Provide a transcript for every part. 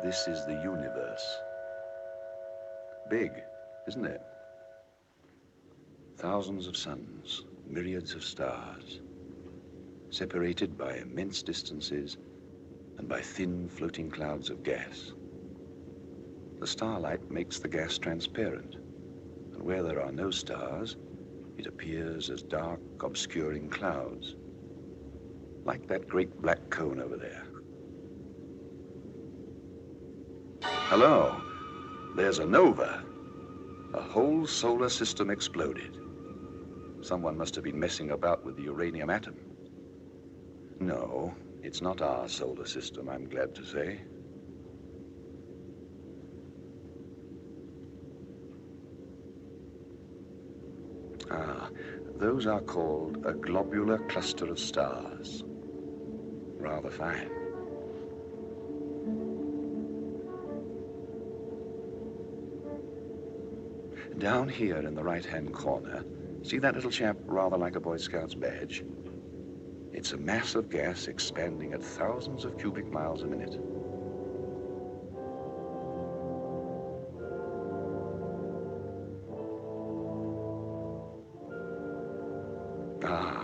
This is the universe. Big, isn't it? Thousands of suns, myriads of stars, separated by immense distances and by thin floating clouds of gas. The starlight makes the gas transparent, and where there are no stars, it appears as dark, obscuring clouds, like that great black cone over there. Hello, there's a nova. A whole solar system exploded. Someone must have been messing about with the uranium atom. No, it's not our solar system, I'm glad to say. Those are called a globular cluster of stars. Rather fine. Down here in the right-hand corner, see that little chap rather like a Boy Scout's badge? It's a mass of gas expanding at thousands of cubic miles a minute.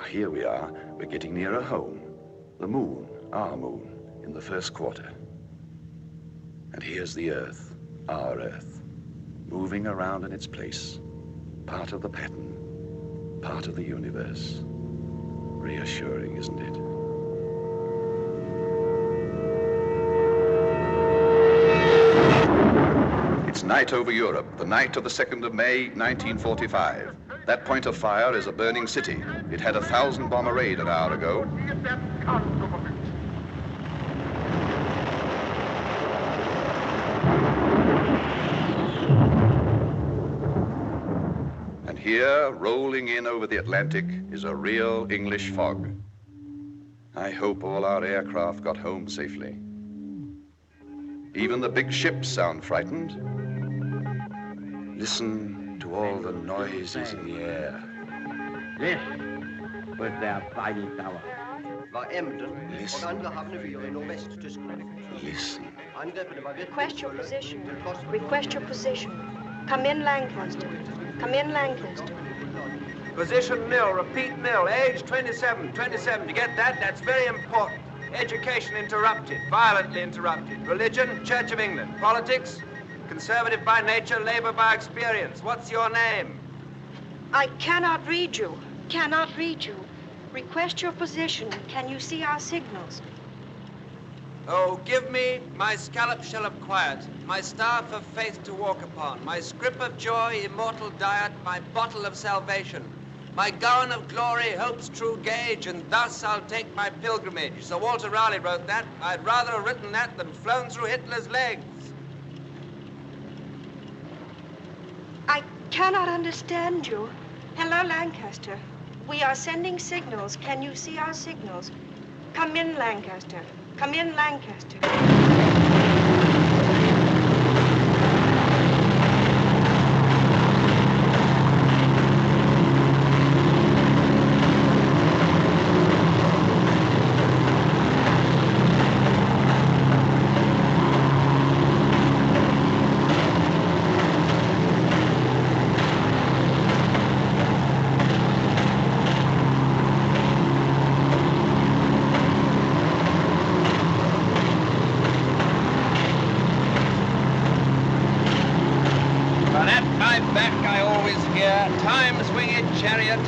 Here we are. We're getting nearer home. The moon, our moon, in the first quarter. And here's the Earth, our Earth, moving around in its place, part of the pattern, part of the universe. Reassuring, isn't it? It's night over Europe, the night of the 2nd of May, 1945. That point of fire is a burning city. It had a 1,000-bomber raid an hour ago. And here, rolling in over the Atlantic, is a real English fog. I hope all our aircraft got home safely. Even the big ships sound frightened. Listen to all the noises in the air. Listen with their fighting tower. Listen. Listen. Request your position. Request your position. Come in, Lancaster. Come in, Lancaster. Position nil, repeat nil, age 27, 27. You get that? That's very important. Education interrupted, violently interrupted. Religion, Church of England. Politics, conservative by nature, Labour by experience. What's your name? I cannot read you. Cannot read you. Request your position. Can you see our signals? Oh, give me my scallop shell of quiet, my staff of faith to walk upon, my scrip of joy, immortal diet, my bottle of salvation, my gown of glory, hope's true gauge, and thus I'll take my pilgrimage. Sir Walter Raleigh wrote that. I'd rather have written that than flown through Hitler's legs. I cannot understand you. Hello, Lancaster. We are sending signals. Can you see our signals? Come in, Lancaster. Come in, Lancaster.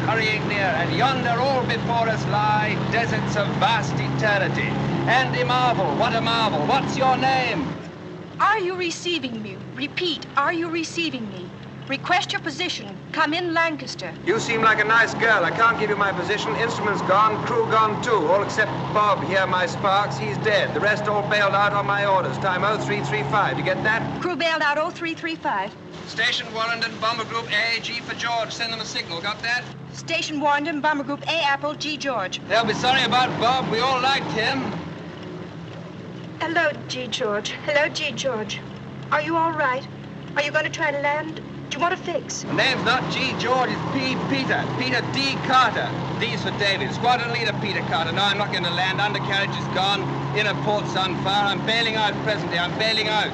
Hurrying near, and yonder all before us lie deserts of vast eternity. And a marvel, what a marvel. What's your name? I Are you receiving me? Repeat, are you receiving me? Request your position. Come in, Lancaster. You seem like a nice girl. I can't give you my position. Instruments gone, crew gone too. All except Bob here, my Sparks. He's dead. The rest all bailed out on my orders. Time 0335. You get that? Crew bailed out 0335. Station Warrington, Bomber Group A, G for George. Send them a signal. Got that? Station Warrington, Bomber Group A, Apple, G, George. They'll be sorry about Bob. We all liked him. Hello, G, George. Hello, G, George. Are you all right? Are you going to try to land? Do you want to fix? The name's not G. George, it's P. Peter. Peter D. Carter. D's for David. Squadron leader Peter Carter. No, I'm not going to land. Undercarriage is gone. Inner port's on fire. I'm bailing out presently. I'm bailing out.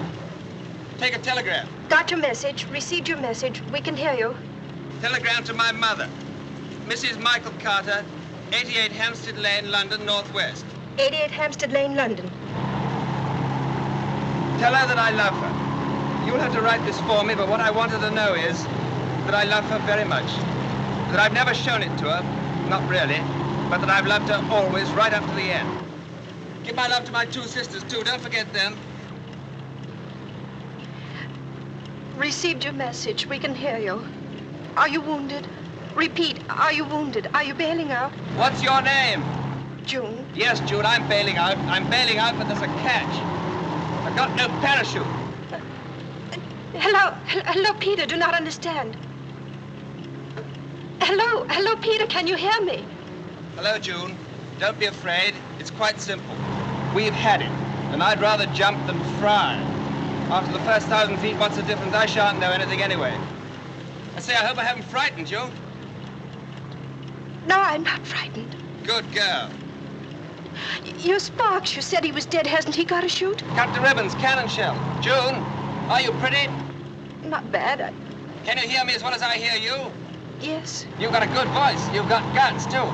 Take a telegram. Got your message. Received your message. We can hear you. Telegram to my mother. Mrs. Michael Carter, 88 Hampstead Lane, London, Northwest. 88 Hampstead Lane, London. Tell her that I love her. You'll have to write this for me, but what I want her to know is that I love her very much. That I've never shown it to her, not really, but that I've loved her always, right up to the end. Give my love to my two sisters, too. Don't forget them. Received your message. We can hear you. Are you wounded? Repeat, are you wounded? Are you bailing out? What's your name? June. Yes, June, I'm bailing out. I'm bailing out, but there's a catch. I've got no parachute. Hello, Peter, do not understand. Hello, Peter, can you hear me? Hello, June. Don't be afraid. It's quite simple. We've had it, and I'd rather jump than fry. After the first 1,000 feet, what's the difference? I shan't know anything anyway. I say, I hope I haven't frightened you. No, I'm not frightened. Good girl. Your Sparks, you said he was dead. Hasn't he got a shoot? Cut the ribbons, cannon shell. June, are you pretty? Not bad. Can you hear me as well as I hear you? Yes. You've got a good voice. You've got guts, too.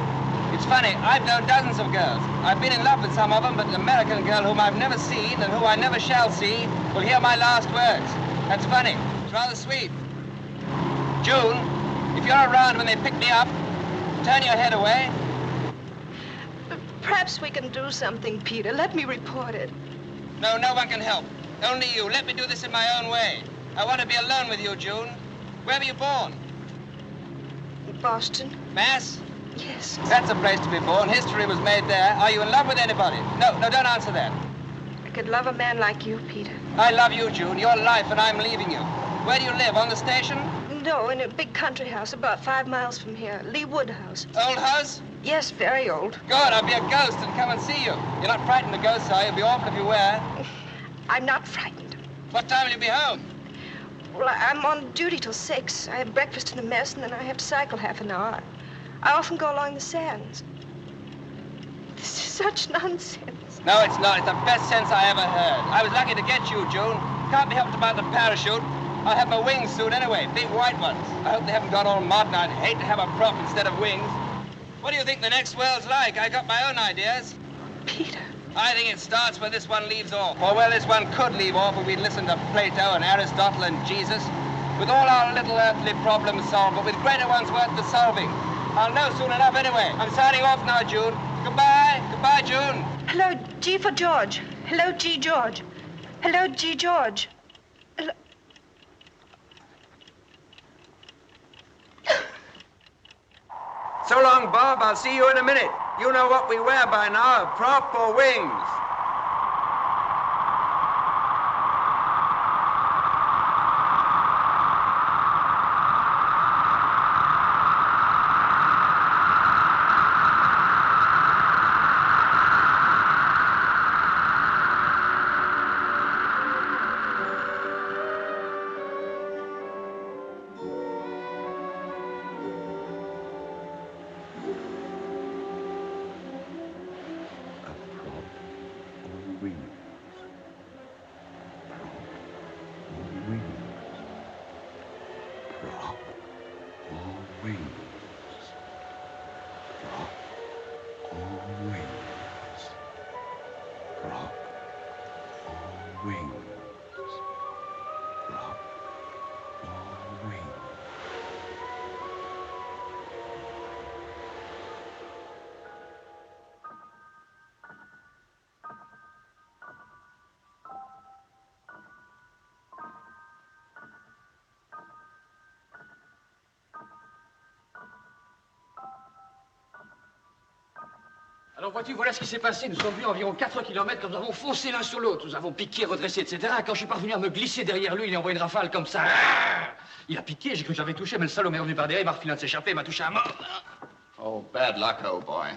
It's funny, I've known dozens of girls. I've been in love with some of them, but an American girl whom I've never seen and who I never shall see will hear my last words. That's funny. It's rather sweet. June, if you're around when they pick me up, turn your head away. Perhaps we can do something, Peter. Let me report it. No, no one can help. Only you. Let me do this in my own way. I want to be alone with you, June. Where were you born? Boston. Mass? Yes. That's a place to be born. History was made there. Are you in love with anybody? No, don't answer that. I could love a man like you, Peter. I love you, June. Your life, and I'm leaving you. Where do you live? On the station? No, in a big country house about 5 miles from here. Lee Wood House. Old house? Yes, very old. Good, I'll be a ghost and come and see you. You're not frightened of ghosts, are you? It'd be awful if you were. I'm not frightened. What time will you be home? Well, I'm on duty till 6. I have breakfast in a mess, and then I have to cycle half an hour. I often go along the sands. This is such nonsense. No, it's not. It's the best sense I ever heard. I was lucky to get you, June. Can't be helped about the parachute. I'll have my wings soon anyway, big white ones. I hope they haven't got all modern. I'd hate to have a prop instead of wings. What do you think the next world's like? I got my own ideas. Peter. I think it starts where this one leaves off, or where this one could leave off if we'd listened to Plato and Aristotle and Jesus. With all our little earthly problems solved, but with greater ones worth the solving. I'll know soon enough anyway. I'm signing off now, June. Goodbye. Goodbye, June. Hello, G for George. Hello, G. George. Hello, G. George. Hello. So long, Bob. I'll see you in a minute. You know what we wear by now, a prop or wings. Alors vois-tu, voilà ce qui s'est passé. Nous sommes venus environ 4 kilomètres, nous avons foncé l'un sur l'autre. Nous avons piqué, redressé, etc. Quand je suis parvenu à me glisser derrière lui, il a envoyé une rafale comme ça. Il a piqué, j'ai cru que j'avais touché, mais le salaud m'est revenu par derrière, il m'a refilé de s'échapper, il m'a touché à mort. Oh, bad luck, old boy.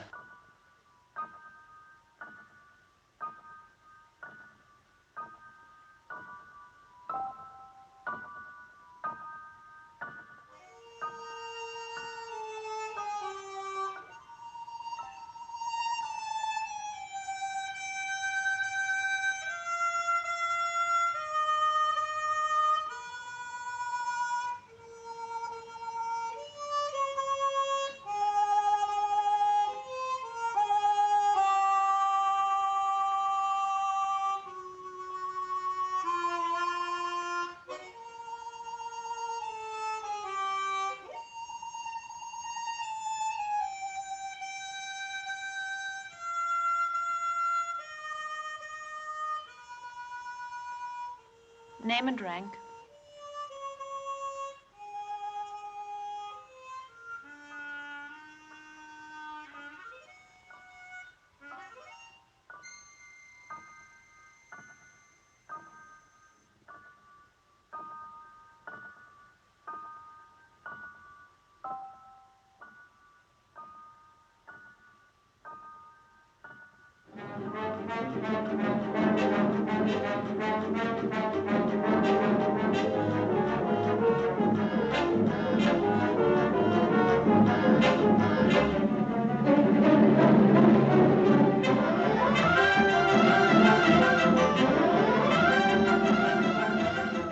Name and rank.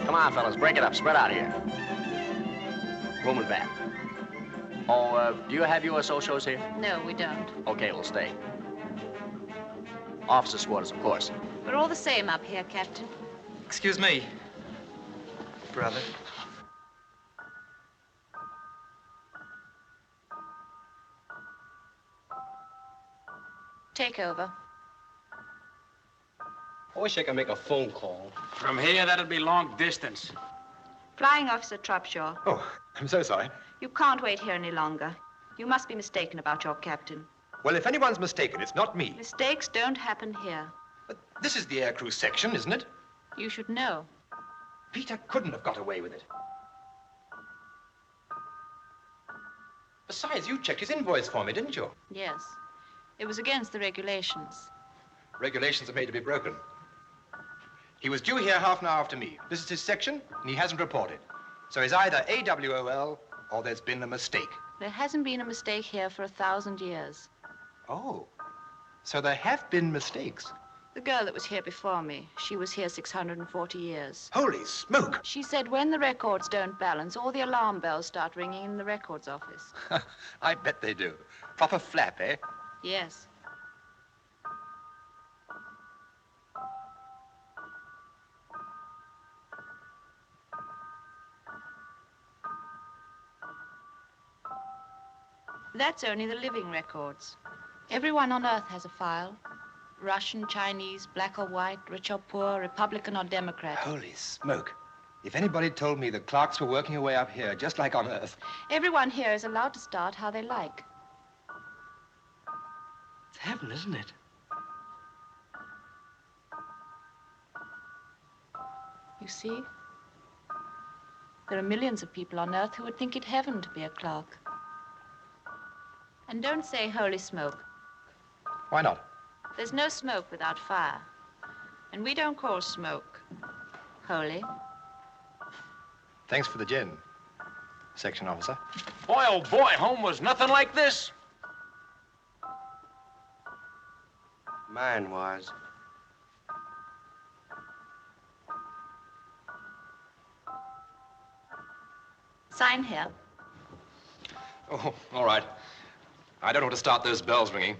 Come on, fellas, break it up. Spread out here. Room and bath. Oh, do you have USO shows here? No, we don't. Okay, we'll stay. Officers' quarters, of course. We're all the same up here, Captain. Excuse me, brother. Take over. I wish I could make a phone call. From here, that'll be long distance. Flying Officer Trapshaw. Oh, I'm so sorry. You can't wait here any longer. You must be mistaken about your captain. Well, if anyone's mistaken, it's not me. Mistakes don't happen here. But this is the aircrew section, isn't it? You should know. Peter couldn't have got away with it. Besides, you checked his invoice for me, didn't you? Yes. It was against the regulations. Regulations are made to be broken. He was due here half an hour after me. This is his section, and he hasn't reported. So he's either AWOL or there's been a mistake. There hasn't been a mistake here for 1,000 years. Oh, so there have been mistakes. The girl that was here before me, she was here 640 years. Holy smoke! She said when the records don't balance, all the alarm bells start ringing in the records office. I bet they do. Proper flap, eh? Yes. That's only the living records. Everyone on Earth has a file. Russian, Chinese, black or white, rich or poor, Republican or Democrat. Holy smoke. If anybody told me the clerks were working away up here, just like on Earth. Everyone here is allowed to start how they like. It's heaven, isn't it? You see? There are millions of people on Earth who would think it heaven to be a clerk. And don't say holy smoke. Why not? There's no smoke without fire. And we don't call smoke holy. Thanks for the gin, section officer. Boy, oh boy, home was nothing like this. Mine was. Sign here. Oh, all right. I don't know how to start those bells ringing.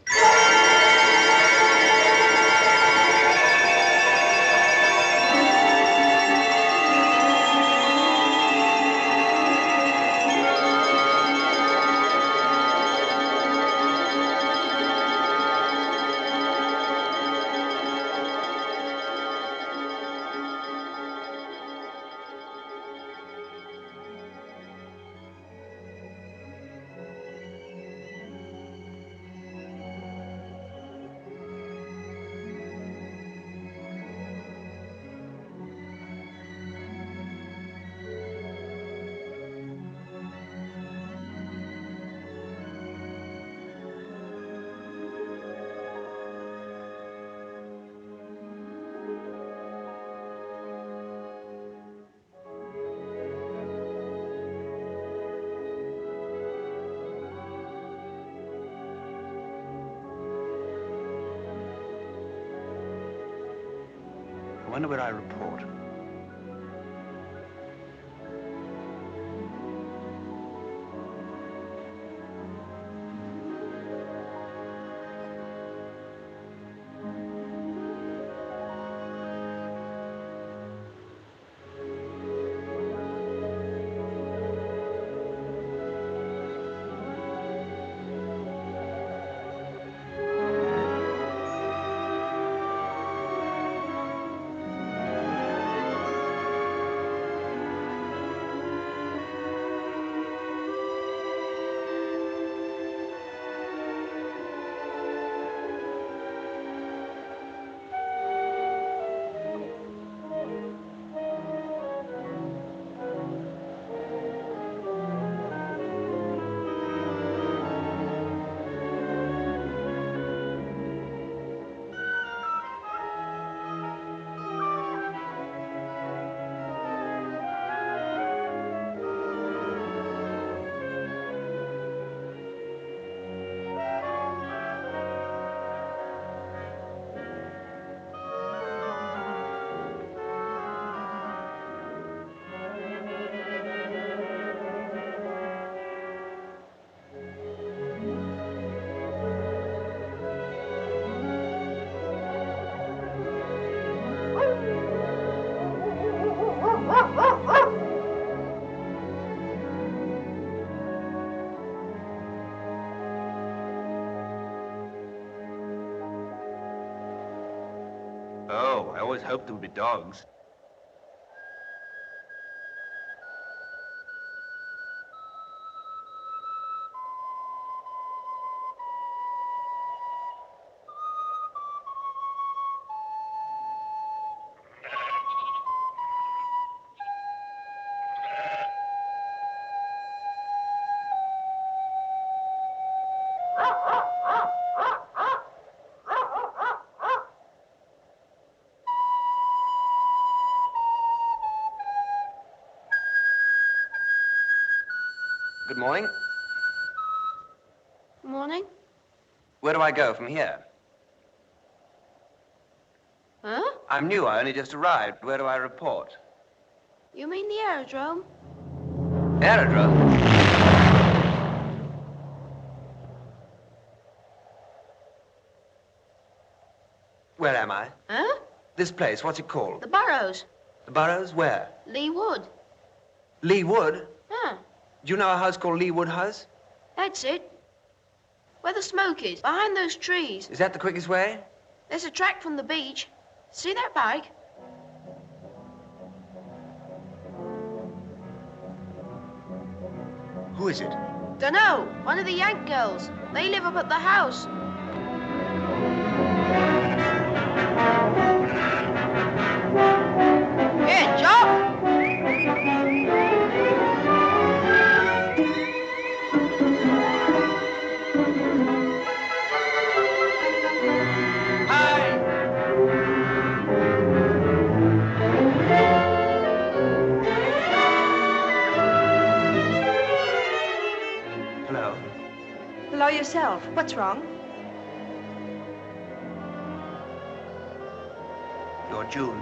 wonder where I report. Oh, I always hoped there would be dogs. Good morning. Morning. Where do I go from here? Huh? I'm new. I only just arrived. Where do I report? You mean the aerodrome? Aerodrome? Where am I? Huh? This place, what's it called? The Burrows. The Burrows? Where? Lee Wood. Lee Wood? Huh? Do you know a house called Lee Wood House? That's it. Where the smoke is, behind those trees. Is that the quickest way? There's a track from the beach. See that bike? Who is it? Dunno. One of the Yank girls. They live up at the house. Here, Jock! Hello. Hello yourself. What's wrong? You're June.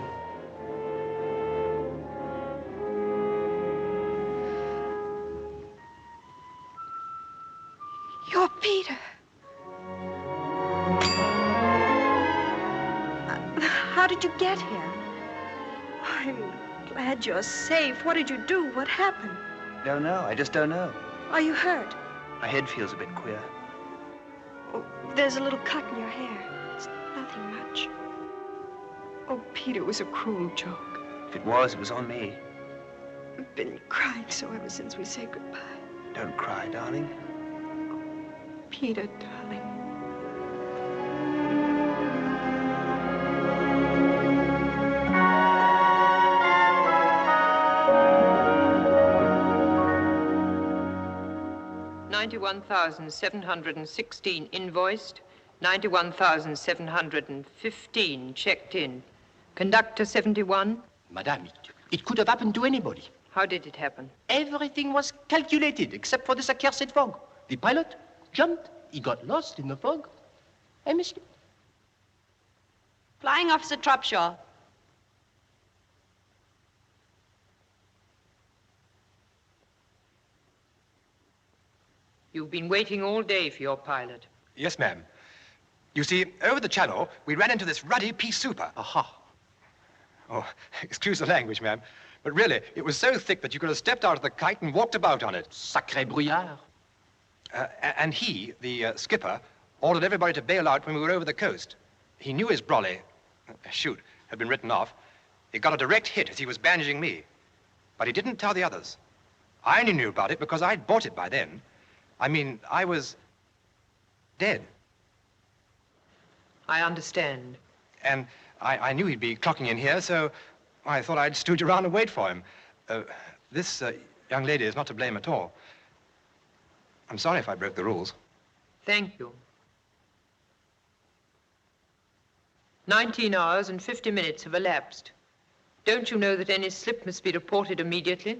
You're Peter. How did you get here? I'm glad you're safe. What did you do? What happened? Don't know. I just don't know. Are you hurt? My head feels a bit queer. Oh, there's a little cut in your hair. It's nothing much. Oh, Peter, it was a cruel joke. If it was on me. I've been crying so ever since we said goodbye. Don't cry, darling. Peter, darling. $91,716 invoiced, 91,715 checked in. Conductor 71. Madame, it could have happened to anybody. How did it happen? Everything was calculated except for this accursed fog. The pilot jumped, he got lost in the fog. I missed him. Flying Officer Tropshaw. You've been waiting all day for your pilot. Yes, ma'am. You see, over the channel, we ran into this ruddy pea souper. Aha. Oh, excuse the language, ma'am. But really, it was so thick that you could have stepped out of the kite and walked about on it. Sacré brouillard. And he, the skipper, ordered everybody to bail out when we were over the coast. He knew his brolly, had been written off. He got a direct hit as he was bandaging me. But he didn't tell the others. I only knew about it because I'd bought it by then. I mean, I was dead. I understand. And I knew he'd be clocking in here, so I thought I'd stooge around and wait for him. This young lady is not to blame at all. I'm sorry if I broke the rules. Thank you. 19 hours and 50 minutes have elapsed. Don't you know that any slip must be reported immediately?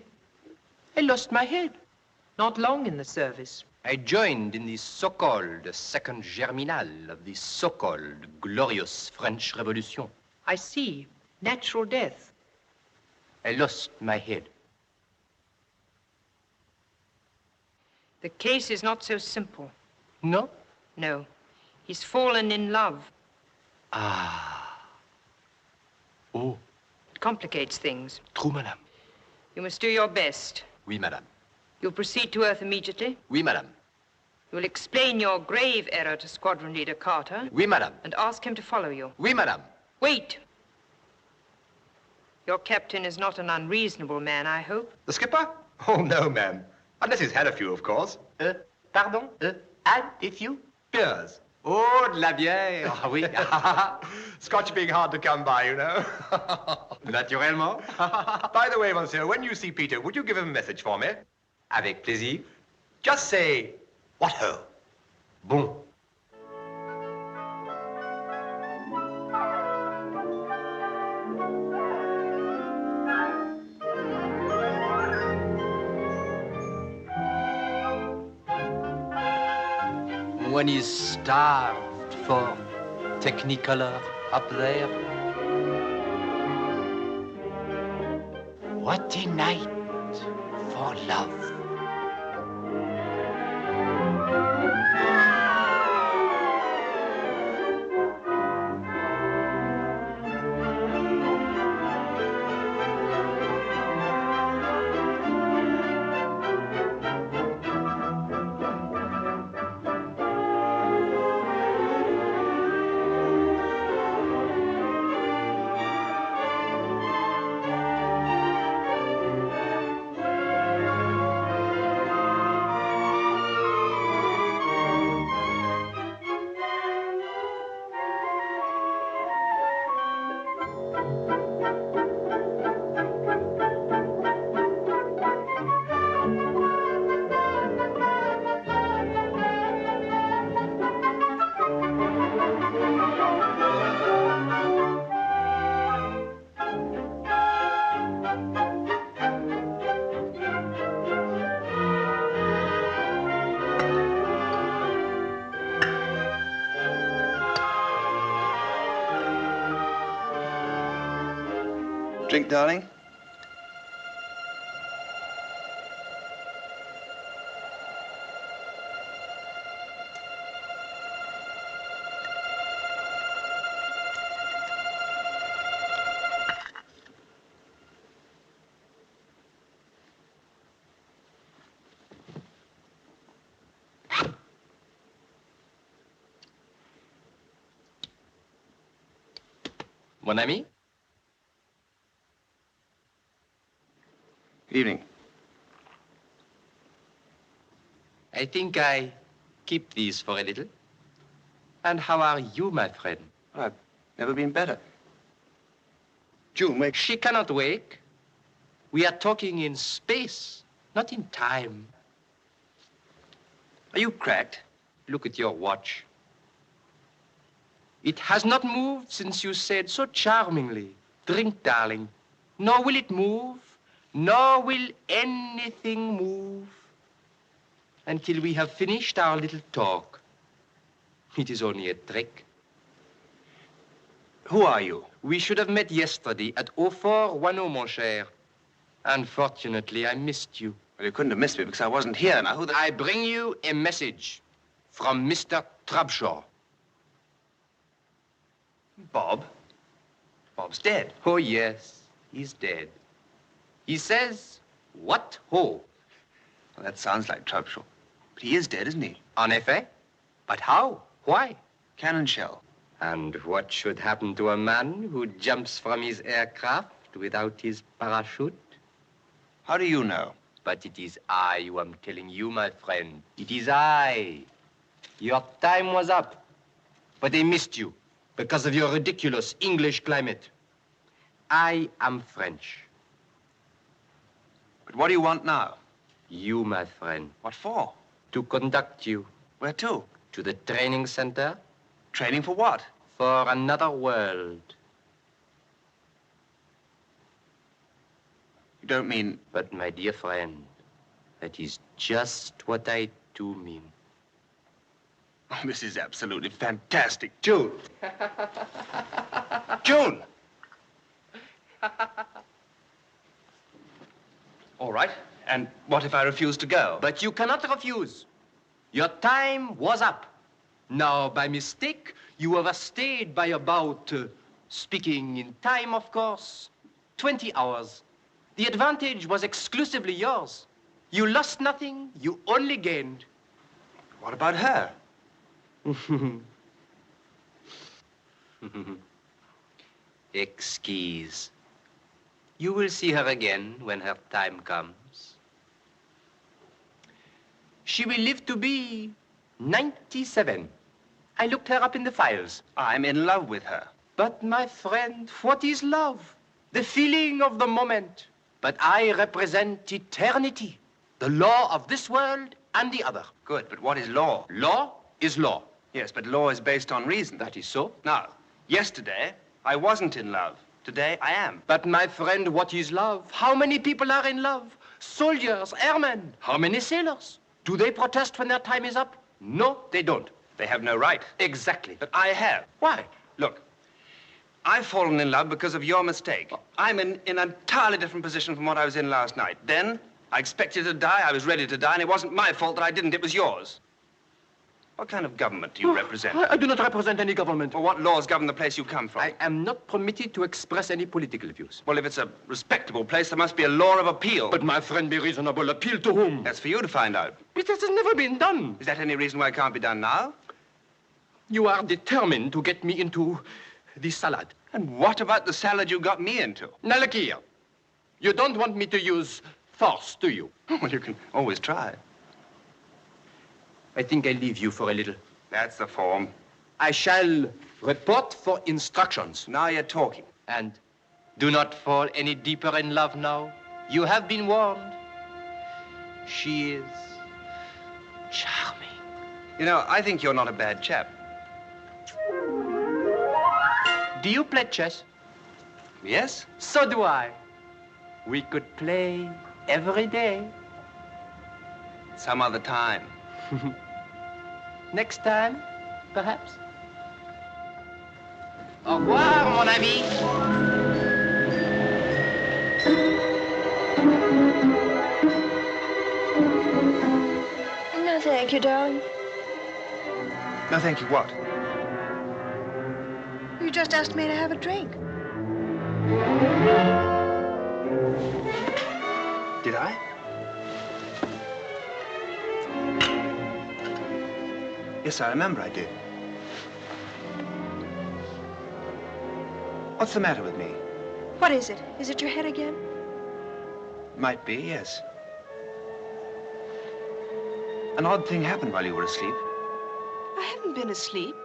I lost my head. Not long in the service. I joined in the so-called second germinal of the so-called glorious French Revolution. I see. Natural death. I lost my head. The case is not so simple. No? No. He's fallen in love. Ah. Oh. It complicates things. True, madame. You must do your best. Oui, madame. You'll proceed to Earth immediately. Oui, madame. You will explain your grave error to Squadron Leader Carter. Oui, madame. And ask him to follow you. Oui, madame. Wait! Your captain is not an unreasonable man, I hope. The skipper? Oh, no, ma'am. Unless he's had a few, of course. Pardon? Had a few? Beers. Oh, de la bière. Ah, oui. Scotch being hard to come by, you know. Naturellement. By the way, monsieur, when you see Peter, would you give him a message for me? Avec plaisir. Just say, what ho? Bon. One is starved for Technicolor up there. What a night for love. Drink, darling? Mon ami? Good evening. I think I keep these for a little. And how are you, my friend? I've never been better. June, wake. She cannot wake. We are talking in space, not in time. Are you cracked? Look at your watch. It has not moved since you said so charmingly, drink, darling. Nor will it move, nor will anything move until we have finished our little talk. It is only a trick. Who are you? We should have met yesterday at 0410, mon cher. Unfortunately, I missed you. Well, you couldn't have missed me because I wasn't here. Now, who the... I bring you a message from Mr. Trubshaw. Bob? Bob's dead. Oh, yes, he's dead. He says, what ho? Well, that sounds like Trubshaw. But he is dead, isn't he? En effet. But how? Why? Cannon shell. And what should happen to a man who jumps from his aircraft without his parachute? How do you know? But it is I who am telling you, my friend. It is I. Your time was up. But they missed you because of your ridiculous English climate. I am French. But what do you want now? You, my friend. What for? To conduct you. Where to? To the training center. Training for what? For another world. You don't mean... But, my dear friend, that is just what I do mean. Oh, this is absolutely fantastic. June. June! All right. And what if I refuse to go? But you cannot refuse. Your time was up. Now, by mistake, you overstayed by about, speaking in time, of course, 20 hours. The advantage was exclusively yours. You lost nothing, you only gained. What about her? Excuse. You will see her again when her time comes. She will live to be 97. I looked her up in the files. I'm in love with her. But, my friend, what is love? The feeling of the moment. But I represent eternity, the law of this world and the other. Good, but what is law? Law is law. Yes, but law is based on reason. That is so. Now, yesterday, I wasn't in love. Today, I am. But, my friend, what is love? How many people are in love? Soldiers, airmen. How many sailors? Do they protest when their time is up? No, they don't. They have no right. Exactly. But I have. Why? Look, I've fallen in love because of your mistake. I'm in an entirely different position from what I was in last night. Then, I expected to die, I was ready to die, and it wasn't my fault that I didn't, it was yours. What kind of government do you represent? I do not represent any government. Well, what laws govern the place you come from? I am not permitted to express any political views. Well, if it's a respectable place, there must be a law of appeal. But, my friend, be reasonable. Appeal to whom? That's for you to find out. But this has never been done. Is that any reason why it can't be done now? You are determined to get me into the salad. And what about the salad you got me into? Now, look here. You don't want me to use force, do you? Well, you can always try. I think I leave you for a little. That's the form. I shall report for instructions. Now you're talking. And do not fall any deeper in love now. You have been warned. She is charming. You know, I think you're not a bad chap. Do you play chess? Yes? So do I. We could play every day. Some other time. Next time, perhaps. Au revoir, mon ami. No, thank you, darling. No, thank you, what? You just asked me to have a drink. Did I? Yes, I remember I did. What's the matter with me? What is it? Is it your head again? Might be, yes. An odd thing happened while you were asleep. I haven't been asleep.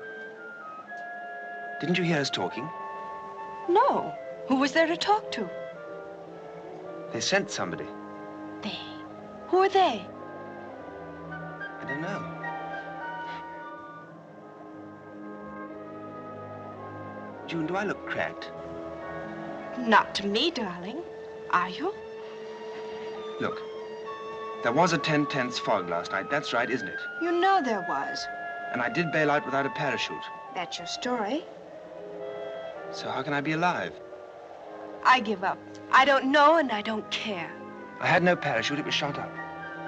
Didn't you hear us talking? No. Who was there to talk to? They sent somebody. They? Who are they? I don't know. June, do I look cracked? Not to me, darling. Are you? Look, there was a 10/10 fog last night. That's right, isn't it? You know there was. And I did bail out without a parachute. That's your story. So how can I be alive? I give up. I don't know and I don't care. I had no parachute. It was shot up.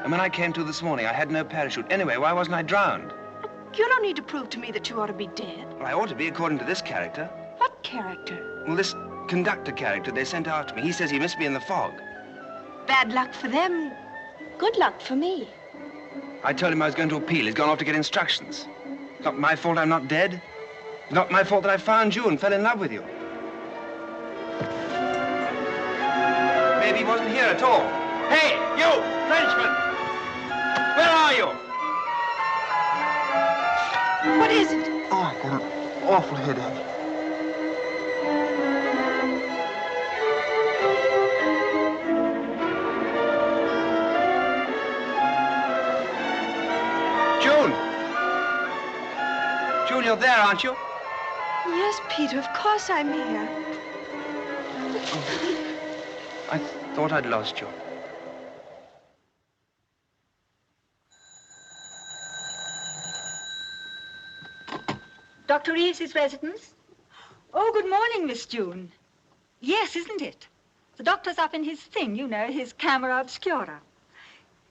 And when I came to this morning, I had no parachute. Anyway, why wasn't I drowned? You don't need to prove to me that you ought to be dead. Well, I ought to be, according to this character. What character? Well, this conductor character they sent after me. He says he missed me in the fog. Bad luck for them. Good luck for me. I told him I was going to appeal. He's gone off to get instructions. It's not my fault I'm not dead. It's not my fault that I found you and fell in love with you. Maybe he wasn't here at all. Hey, you, Frenchman! Where are you? What is it? Oh, I've got an awful headache. June! June, you're there, aren't you? Yes, Peter, of course I'm here. I thought I'd lost you. Dr. Reeves's residence? Oh, good morning, Miss June. Yes, isn't it? The doctor's up in his thing, you know, his camera obscura.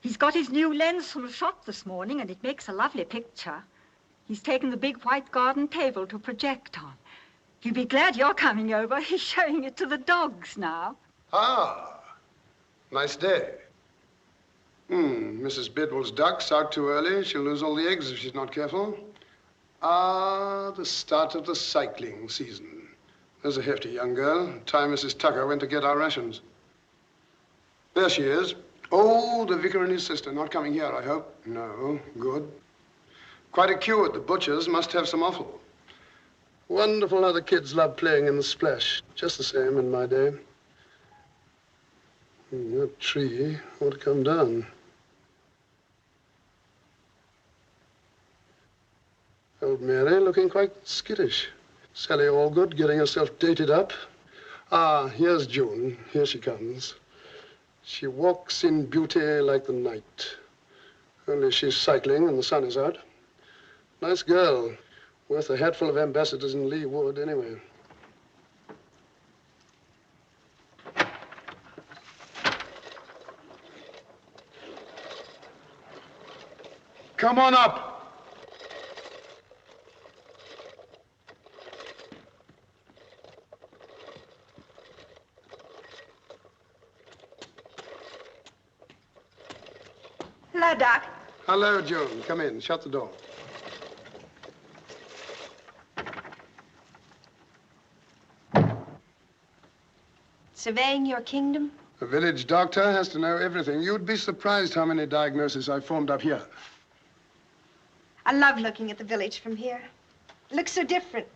He's got his new lens from shot this morning, and it makes a lovely picture. He's taken the big white garden table to project on. He'll be glad you're coming over. He's showing it to the dogs now. Ah, nice day. Mrs. Bidwell's duck's out too early. She'll lose all the eggs if she's not careful. Ah, the start of the cycling season. There's a hefty young girl. Time Mrs. Tucker went to get our rations. There she is. Oh, the vicar and his sister. Not coming here, I hope. No, good. Quite a queue at the butcher's. Must have some offal. Wonderful how the kids love playing in the splash. Just the same in my day. That tree ought to come down. Old Mary looking quite skittish. Sally Allgood getting herself dated up. Ah, here's June. Here she comes. She walks in beauty like the night. Only she's cycling and the sun is out. Nice girl. Worth a hatful of ambassadors in Lee Wood, anyway. Come on up. Hello, Doc. Hello, June. Come in. Shut the door. Surveying your kingdom? A village doctor has to know everything. You'd be surprised how many diagnoses I've formed up here. I love looking at the village from here. It looks so different.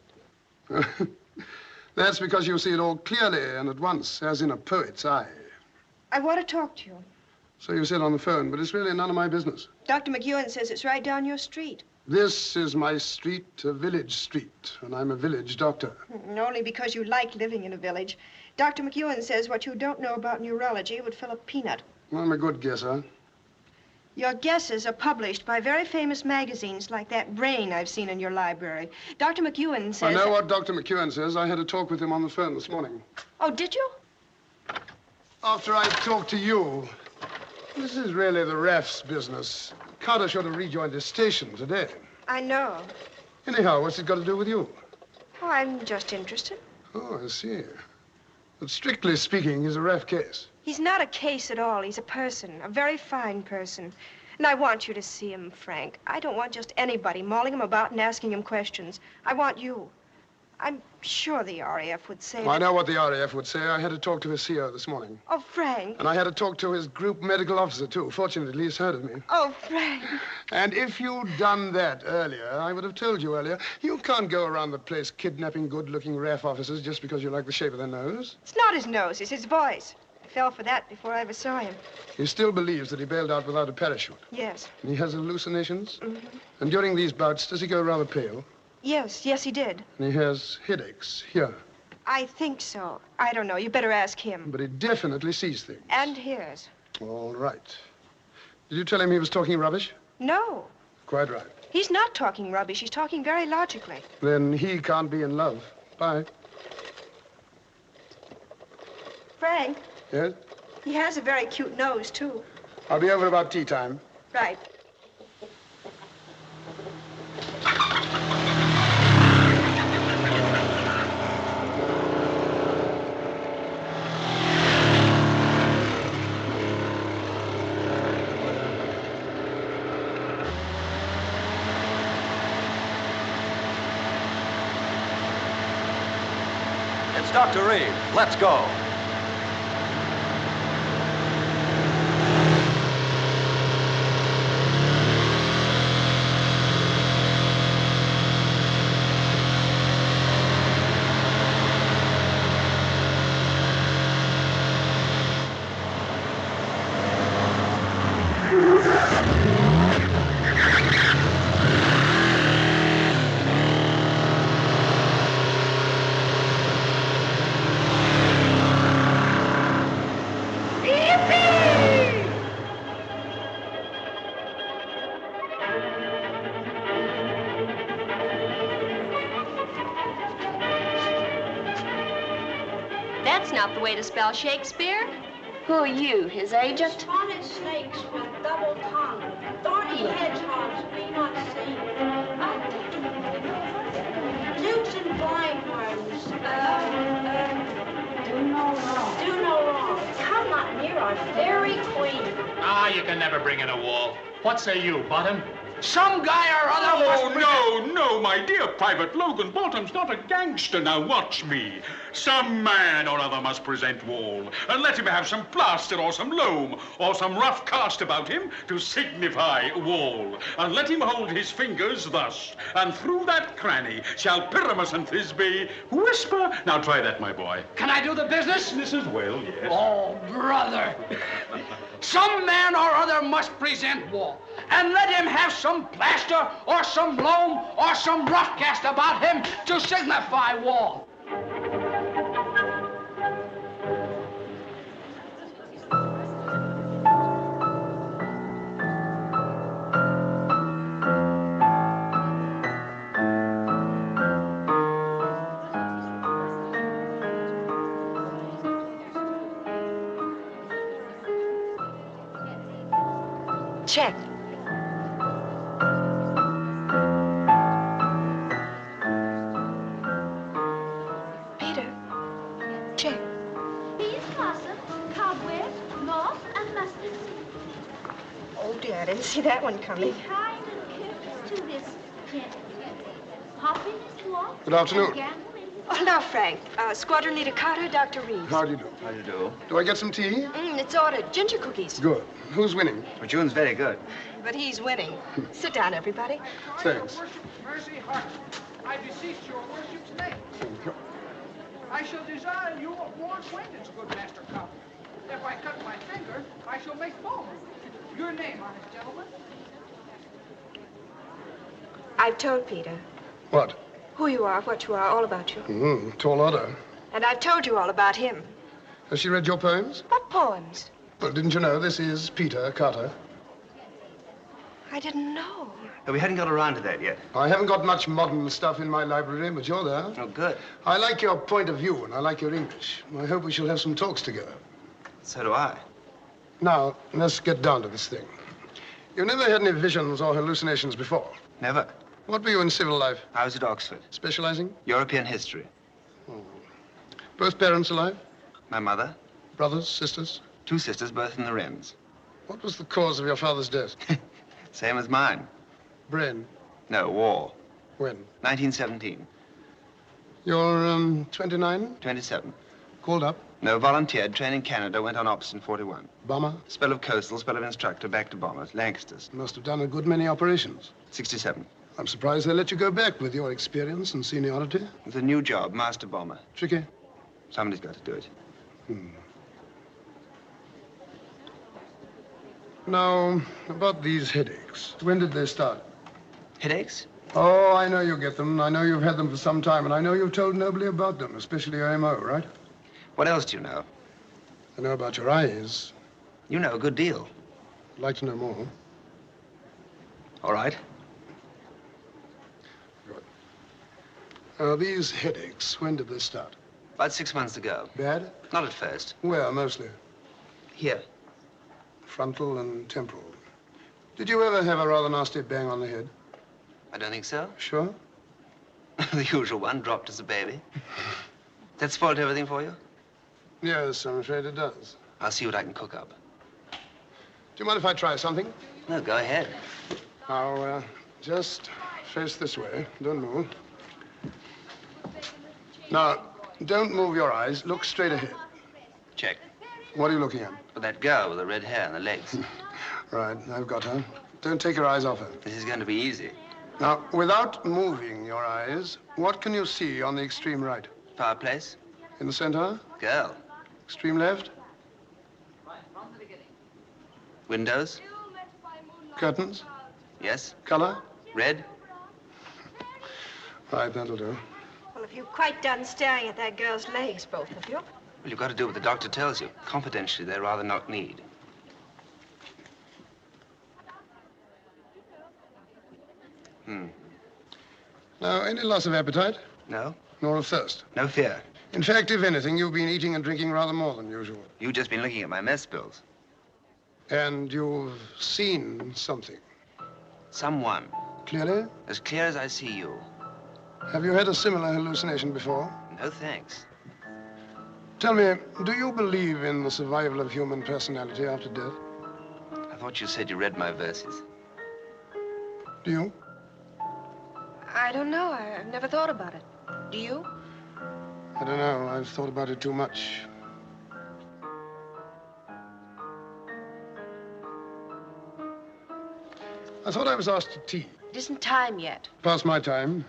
That's because you see it all clearly and at once, as in a poet's eye. I want to talk to you. So you said on the phone, but it's really none of my business. Dr. McEwen says it's right down your street. This is my street, a village street, and I'm a village doctor. Only because you like living in a village. Dr. McEwen says what you don't know about neurology would fill a peanut. I'm a good guesser. Your guesses are published by very famous magazines like that Brain I've seen in your library. Dr. McEwen says... I know what Dr. McEwen says. I had a talk with him on the phone this morning. Oh, did you? After I talked to you, this is really the ref's business. Carter should have rejoined his station today. I know. Anyhow, what's it got to do with you? Oh, I'm just interested. Oh, I see. But strictly speaking, he's a ref case. He's not a case at all. He's a person, a very fine person. And I want you to see him, Frank. I don't want just anybody mauling him about and asking him questions. I want you. I'm sure the RAF would say I know what the RAF would say. I had a talk to his CO this morning. Oh, Frank. And I had a talk to his group medical officer, too. Fortunately, he's heard of me. Oh, Frank. And if you'd done that earlier, I would have told you earlier, you can't go around the place kidnapping good-looking RAF officers just because you like the shape of their nose. It's not his nose, it's his voice. I fell for that before I ever saw him. He still believes that he bailed out without a parachute. Yes. And he has hallucinations. Mm-hmm. And during these bouts, does he go rather pale? Yes, he did. And he has headaches here. I think so. I don't know. You better ask him. But he definitely sees things. And hears. All right. Did you tell him he was talking rubbish? No. Quite right. He's not talking rubbish. He's talking very logically. Then he can't be in love. Bye. Frank, Yes? he has a very cute nose, too. I'll be over about tea time. Right. It's Dr. Reed. Let's go. That's not the way to spell Shakespeare. Who are you, his agent? Spotted snakes with double tongue. Thorny hedgehogs be not seen. Newts and blind worms. Do no wrong. Do no wrong. Come not near our fairy queen. Ah, you can never bring in a wall. What say you, Bottom? Some guy or other Oh, no, my dear Private Logan. Bottom's not a gangster. Now watch me. Some man or other must present Wall, and let him have some plaster or some loam or some rough cast about him to signify Wall. And let him hold his fingers thus, and through that cranny shall Pyramus and Thisbe whisper. Now try that, my boy. Can I do the business? This as well, yes. Oh, brother. Some man or other must present Wall, and let him have some plaster or some loam or some rough cast about him to signify Wall. Check. Peter, check. Peas, blossom, cobweb, moss, and mustard seed. Oh, dear, I didn't see that one coming. Kind and courteous to this gent. Hop in his walk. Good afternoon. and gamble in his Oh, now, Frank. Squadron Leader Carter, Dr. Reeves. How do you do? How do you do? Do I get some tea? It's ordered. Ginger cookies. Good. Who's winning? Well, June's very good. But he's winning. Sit down, everybody. Thanks. Mercy heart, I beseech your worship's name. I shall desire you of more acquaintance, good Master Cop. If I cut my finger, I shall make bone. Your name, honest gentleman? I've told Peter What? who you are, what you are, all about you. Tall order. And I've told you all about him. Has she read your poems? What poems? Well, didn't you know this is Peter Carter? I didn't know. We hadn't got around to that yet. I haven't got much modern stuff in my library, but you're there. Oh, good. I like your point of view, and I like your English. I hope we shall have some talks together. So do I. Now, let's get down to this thing. You never had any visions or hallucinations before? Never. What were you in civil life? I was at Oxford. Specializing? European history. Both parents alive? My mother. Brothers, sisters? 2 sisters, both in the Wrens. What was the cause of your father's death? Same as mine. Brain. No, war. When? 1917. You're, 29? 27. Called up? No, volunteered, trained in Canada, went on ops in 41. Bomber? Spell of coastal, spell of instructor, back to bombers, Lancasters. Must have done a good many operations. 67. I'm surprised they let you go back with your experience and seniority. It's a new job, master bomber. Tricky? Somebody's got to do it. Now, about these headaches. When did they start? Headaches? Oh, I know you get them. I know you've had them for some time, and I know you've told nobody about them, especially your MO, right? What else do you know? I know about your eyes. You know a good deal. I'd like to know more. All right. Good. These headaches, when did they start? About 6 months ago. Bad? Not at first. Where, mostly? Here. frontal and temporal. Did you ever have a rather nasty bang on the head? I don't think so. Sure? The usual one, dropped as a baby. That spoiled everything for you? Yes, I'm afraid it does. I'll see what I can cook up. Do you mind if I try something? No, go ahead. Now, just face this way. Don't move. Now, don't move your eyes. Look straight ahead. Check. What are you looking at? For that girl with the red hair and the legs. Right, I've got her. Don't take your eyes off her. This is going to be easy. Now, without moving your eyes, what can you see on the extreme right? Fireplace. In the center? Girl. Extreme left? Windows. Curtains? Yes. Color? Red. Right, that'll do. Well, have you quite done staring at that girl's legs, both of you? Well, you've got to do what the doctor tells you. Confidentially, they're rather knock-kneed. Now, any loss of appetite? No. Nor of thirst? No fear. In fact, if anything, you've been eating and drinking rather more than usual. You've just been looking at my mess bills. And you've seen something? Someone. Clearly? As clear as I see you. Have you had a similar hallucination before? No thanks. Tell me, do you believe in the survival of human personality after death? I thought you said you read my verses. Do you? I don't know. I've never thought about it. Do you? I don't know. I've thought about it too much. I thought I was asked to tea. It isn't time yet. Past my time.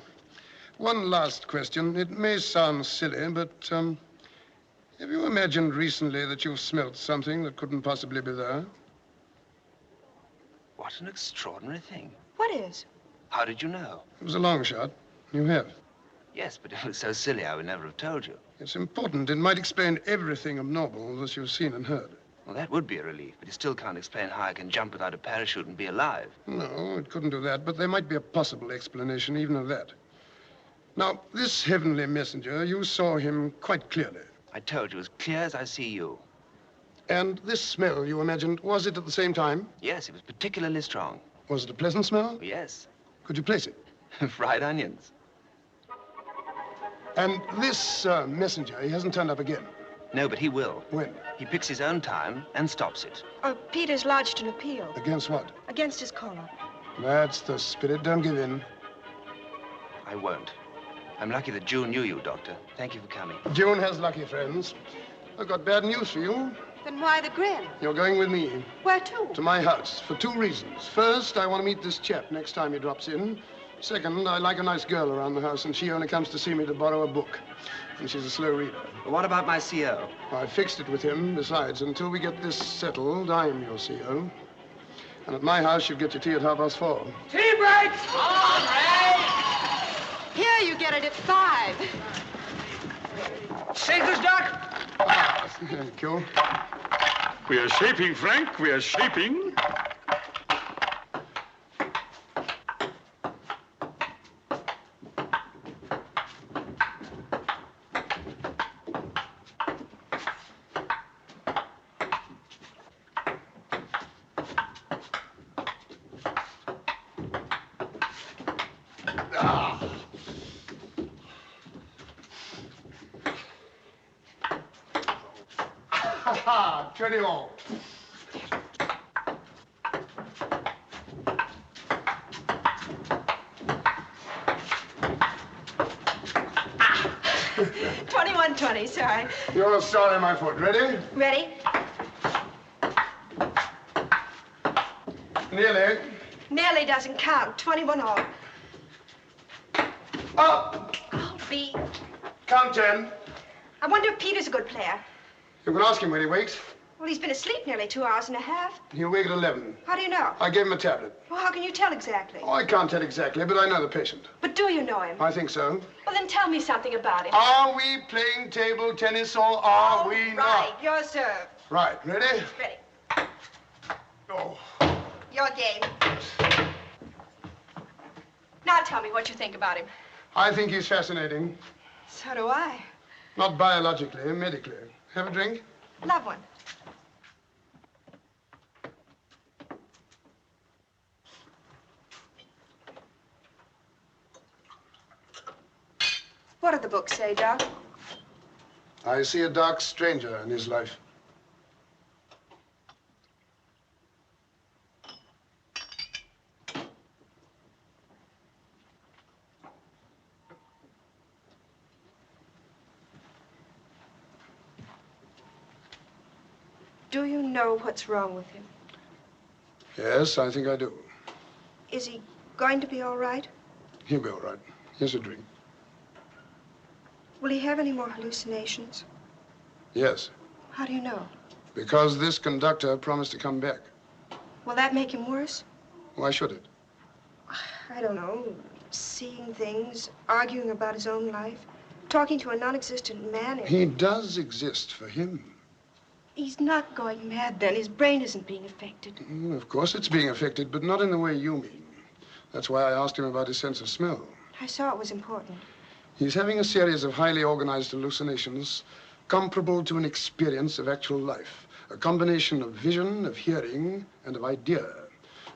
One last question. It may sound silly, but have you imagined recently that you've smelt something that couldn't possibly be there? What an extraordinary thing. What is? How did you know? It was a long shot. You have. Yes, but it was so silly I would never have told you. It's important. It might explain everything abnormal that you've seen and heard. Well, that would be a relief, but you still can't explain how I can jump without a parachute and be alive. No, it couldn't do that, but there might be a possible explanation even of that. Now, this heavenly messenger, you saw him quite clearly. I told you, as clear as I see you. And this smell, you imagined, was it at the same time? Yes, it was particularly strong. Was it a pleasant smell? Yes. Could you place it? Fried onions. And this messenger, he hasn't turned up again? No, but he will. When? He picks his own time and stops it. Oh, Peter's lodged an appeal. Against what? Against his caller. That's the spirit. Don't give in. I won't. I'm lucky that June knew you, Doctor. Thank you for coming. June has lucky friends. I've got bad news for you. Then why the grin? You're going with me. Where to? To my house, for two reasons. First, I want to meet this chap next time he drops in. Second, I like a nice girl around the house, and she only comes to see me to borrow a book. And she's a slow reader. But what about my CO? I fixed it with him. Besides, until we get this settled, I'm your CO. And at my house, you get your tea at 4:30. Tea break! All right! Here, you get it at 5. Sinkers, Doc? Thank you. We are shaping, Frank. We are shaping. Turn it on. $21.20, sorry. You're sorry, my foot. Ready? Ready? Nearly. Nearly doesn't count. 21 all. Up. I'll be. Count 10. I wonder if Peter's a good player. You can ask him when he wakes. Well, he's been asleep nearly 2 hours and a half. He'll wake at 11. How do you know? I gave him a tablet. Well, how can you tell exactly? Oh, I can't tell exactly, but I know the patient. But do you know him? I think so. Well, then tell me something about him. Are we playing table tennis or are we not? Right, your serve. Right, ready? Ready. Oh. Your game. Now tell me what you think about him. I think he's fascinating. So do I. Not biologically, medically. Have a drink? Love one. What do the books say, Doc? I see a dark stranger in his life. Do you know what's wrong with him? Yes, I think I do. Is he going to be all right? He'll be all right. Here's a drink. Will he have any more hallucinations? Yes, How do you know? because this conductor promised to come back. Will that make him worse? Why should it? I don't know. Seeing things, arguing about his own life, talking to a non-existent man. He does exist for him. He's not going mad then. His brain isn't being affected. Of course it's being affected, but not in the way you mean. That's why I asked him about his sense of smell. I saw it was important. He's having a series of highly organized hallucinations comparable to an experience of actual life. A combination of vision, of hearing, and of idea.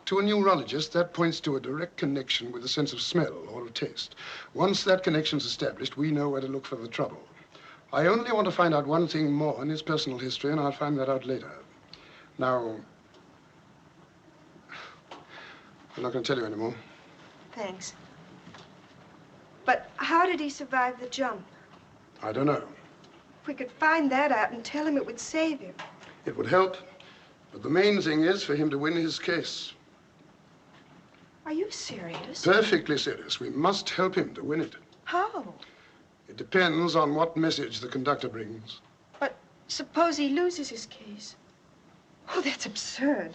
To a neurologist, that points to a direct connection with the sense of smell or of taste. Once that connection's established, we know where to look for the trouble. I only want to find out one thing more in his personal history, and I'll find that out later. Now, I'm not going to tell you anymore. Thanks. But how did he survive the jump? I don't know. If we could find that out and tell him, it would save him. It would help, but the main thing is for him to win his case. Are you serious? Perfectly serious. We must help him to win it. How? It depends on what message the conductor brings. But suppose he loses his case. Oh, that's absurd.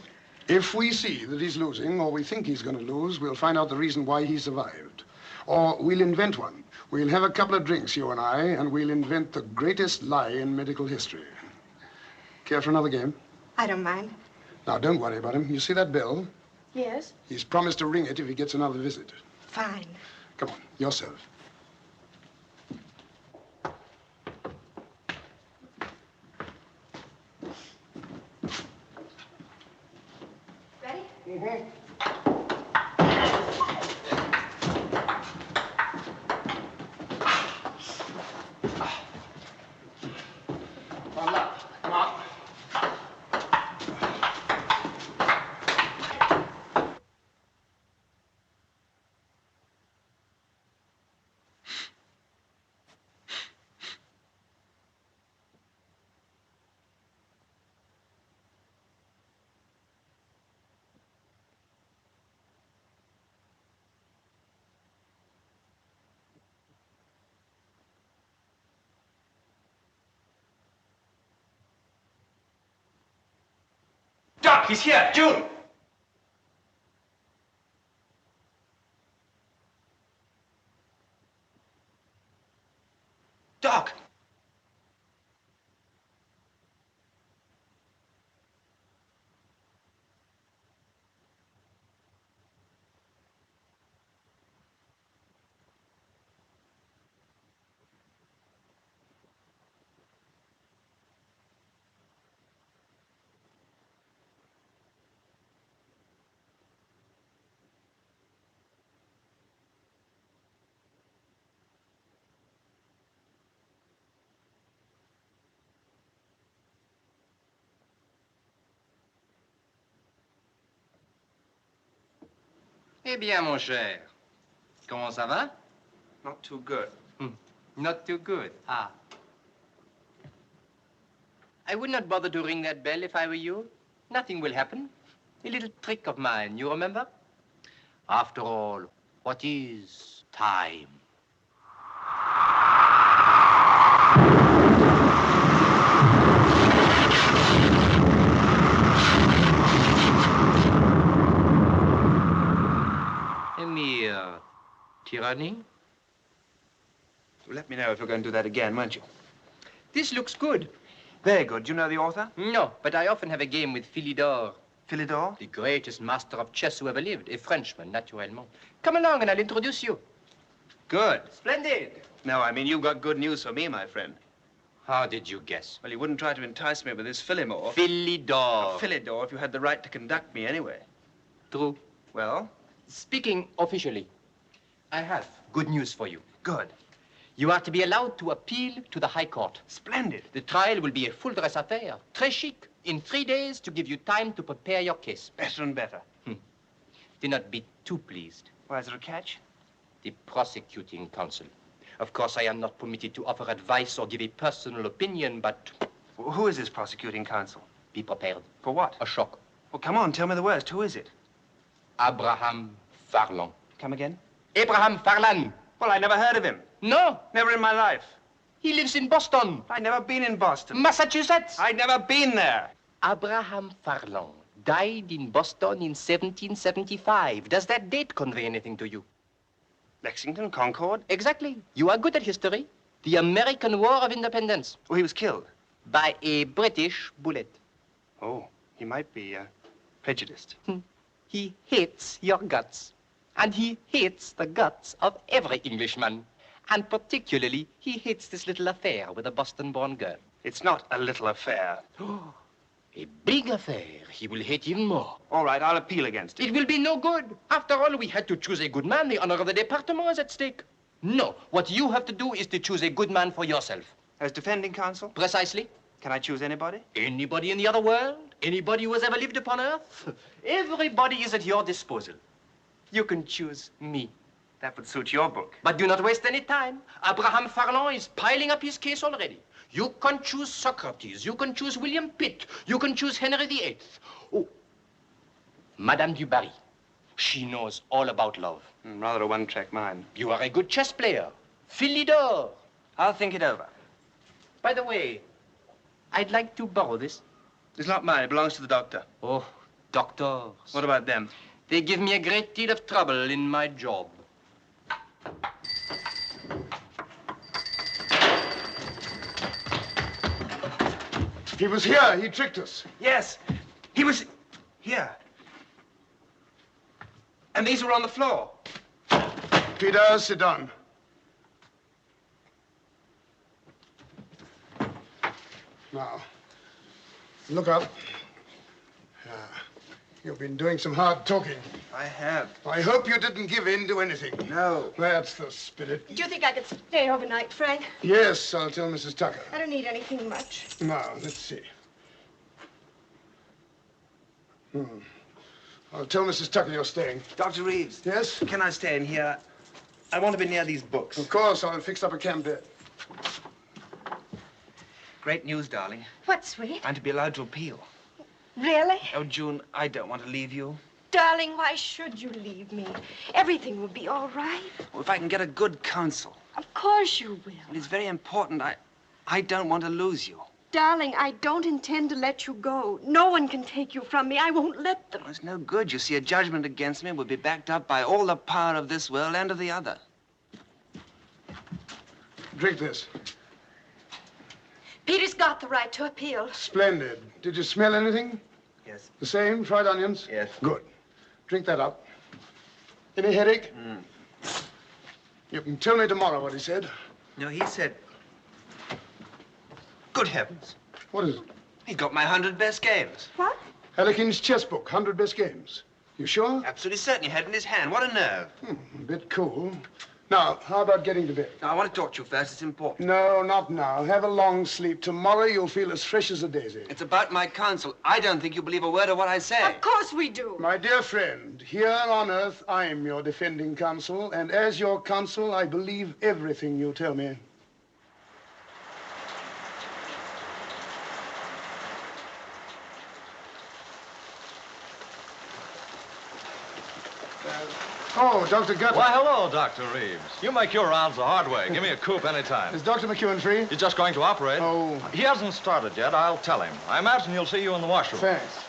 If we see that he's losing, or we think he's going to lose, we'll find out the reason why he survived. Or we'll invent one. We'll have a couple of drinks, you and I, and we'll invent the greatest lie in medical history. Care for another game? I don't mind. Now, don't worry about him. You see that bell? Yes? He's promised to ring it if he gets another visit. Fine. Come on, yourself. Ready? Mm-hmm. Come on. Doc, he's here. June! Doc! Eh bien, mon cher, comment ça va? Not too good. Not too good. Ah. I would not bother to ring that bell if I were you. Nothing will happen. A little trick of mine, you remember? After all, what is time? A mere tyranny? Let me know if you're going to do that again, won't you? This looks good. Very good. Do you know the author? No, but I often have a game with Philidor. Philidor? The greatest master of chess who ever lived. A Frenchman, naturellement. Come along and I'll introduce you. Good. Splendid. No, I mean, you've got good news for me, my friend. How did you guess? Well, you wouldn't try to entice me with this Phillimore. Philidor. Philidor, if you had the right to conduct me anyway. True. Well? Speaking officially, I have good news for you. Good. You are to be allowed to appeal to the High Court. Splendid. The trial will be a full-dress affair, très chic, in 3 days to give you time to prepare your case. Better and better. Do not be too pleased. Why, is there a catch? The prosecuting counsel. Of course, I am not permitted to offer advice or give a personal opinion, but... Who is this prosecuting counsel? Be prepared. For what? A shock. Well, come on, tell me the worst. Who is it? Abraham Farlan. Come again? Abraham Farlan. Well, I never heard of him. No. Never in my life. He lives in Boston. I'd never been in Boston. Massachusetts. I'd never been there. Abraham Farlan died in Boston in 1775. Does that date convey anything to you? Lexington, Concord? Exactly. You are good at history. The American War of Independence. Oh, he was killed? By a British bullet. Oh, he might be prejudiced. He hates your guts. And he hates the guts of every Englishman. And particularly, he hates this little affair with a Boston-born girl. It's not a little affair. A big affair. He will hate even more. All right, I'll appeal against it. It will be no good. After all, we had to choose a good man. The honor of the department is at stake. No, what you have to do is to choose a good man for yourself. As defending counsel? Precisely. Can I choose anybody? Anybody in the other world? Anybody who has ever lived upon Earth? Everybody is at your disposal. You can choose me. That would suit your book. But do not waste any time. Abraham Farlan is piling up his case already. You can choose Socrates. You can choose William Pitt. You can choose Henry VIII. Oh, Madame du Barry. She knows all about love. Rather a one-track mind. You are a good chess player. Philidor. I'll think it over. By the way, I'd like to borrow this. It's not mine. It belongs to the doctor. Oh, doctors. What about them? They give me a great deal of trouble in my job. He was here. He tricked us. Yes, he was here. And these were on the floor. Peter, sit down. Now, look up. You've been doing some hard talking. I have. I hope you didn't give in to anything. No. That's the spirit. Do you think I could stay overnight, Frank? Yes, I'll tell Mrs. Tucker. I don't need anything much. Now, let's see. I'll tell Mrs. Tucker you're staying. Dr. Reeves. Yes? Can I stay in here? I want to be near these books. Of course, I'll fix up a camp bed. Great news, darling. What, sweet? I'm to be allowed to appeal. Really? Oh, June, I don't want to leave you. Darling, why should you leave me? Everything will be all right. Well, if I can get a good counsel. Of course you will. Well, it's very important. I don't want to lose you. Darling, I don't intend to let you go. No one can take you from me. I won't let them. Well, it's no good. You see, a judgment against me would be backed up by all the power of this world and of the other. Drink this. Peter's got the right to appeal. Splendid. Did you smell anything? Yes. The same? Fried onions? Yes. Good. Drink that up. Any headache? You can tell me tomorrow what he said. No, he said... Good heavens. What is it? He got my 100 best games. What? Harlequin's chess book, 100 best games. You sure? Absolutely certain. He had it in his hand. What a nerve. A bit cool. Now, how about getting to bed? Now, I want to talk to you first. It's important. No, not now. Have a long sleep. Tomorrow you'll feel as fresh as a daisy. It's about my counsel. I don't think you believe a word of what I say. Of course we do. My dear friend, here on Earth, I'm your defending counsel, and as your counsel, I believe everything you tell me. Oh, Dr. Guthrie. Why, hello, Dr. Reeves. You make your rounds the hard way. Give me a coupe anytime. Is Dr. McEwen free? He's just going to operate. Oh. He hasn't started yet. I'll tell him. I imagine he'll see you in the washroom. Thanks.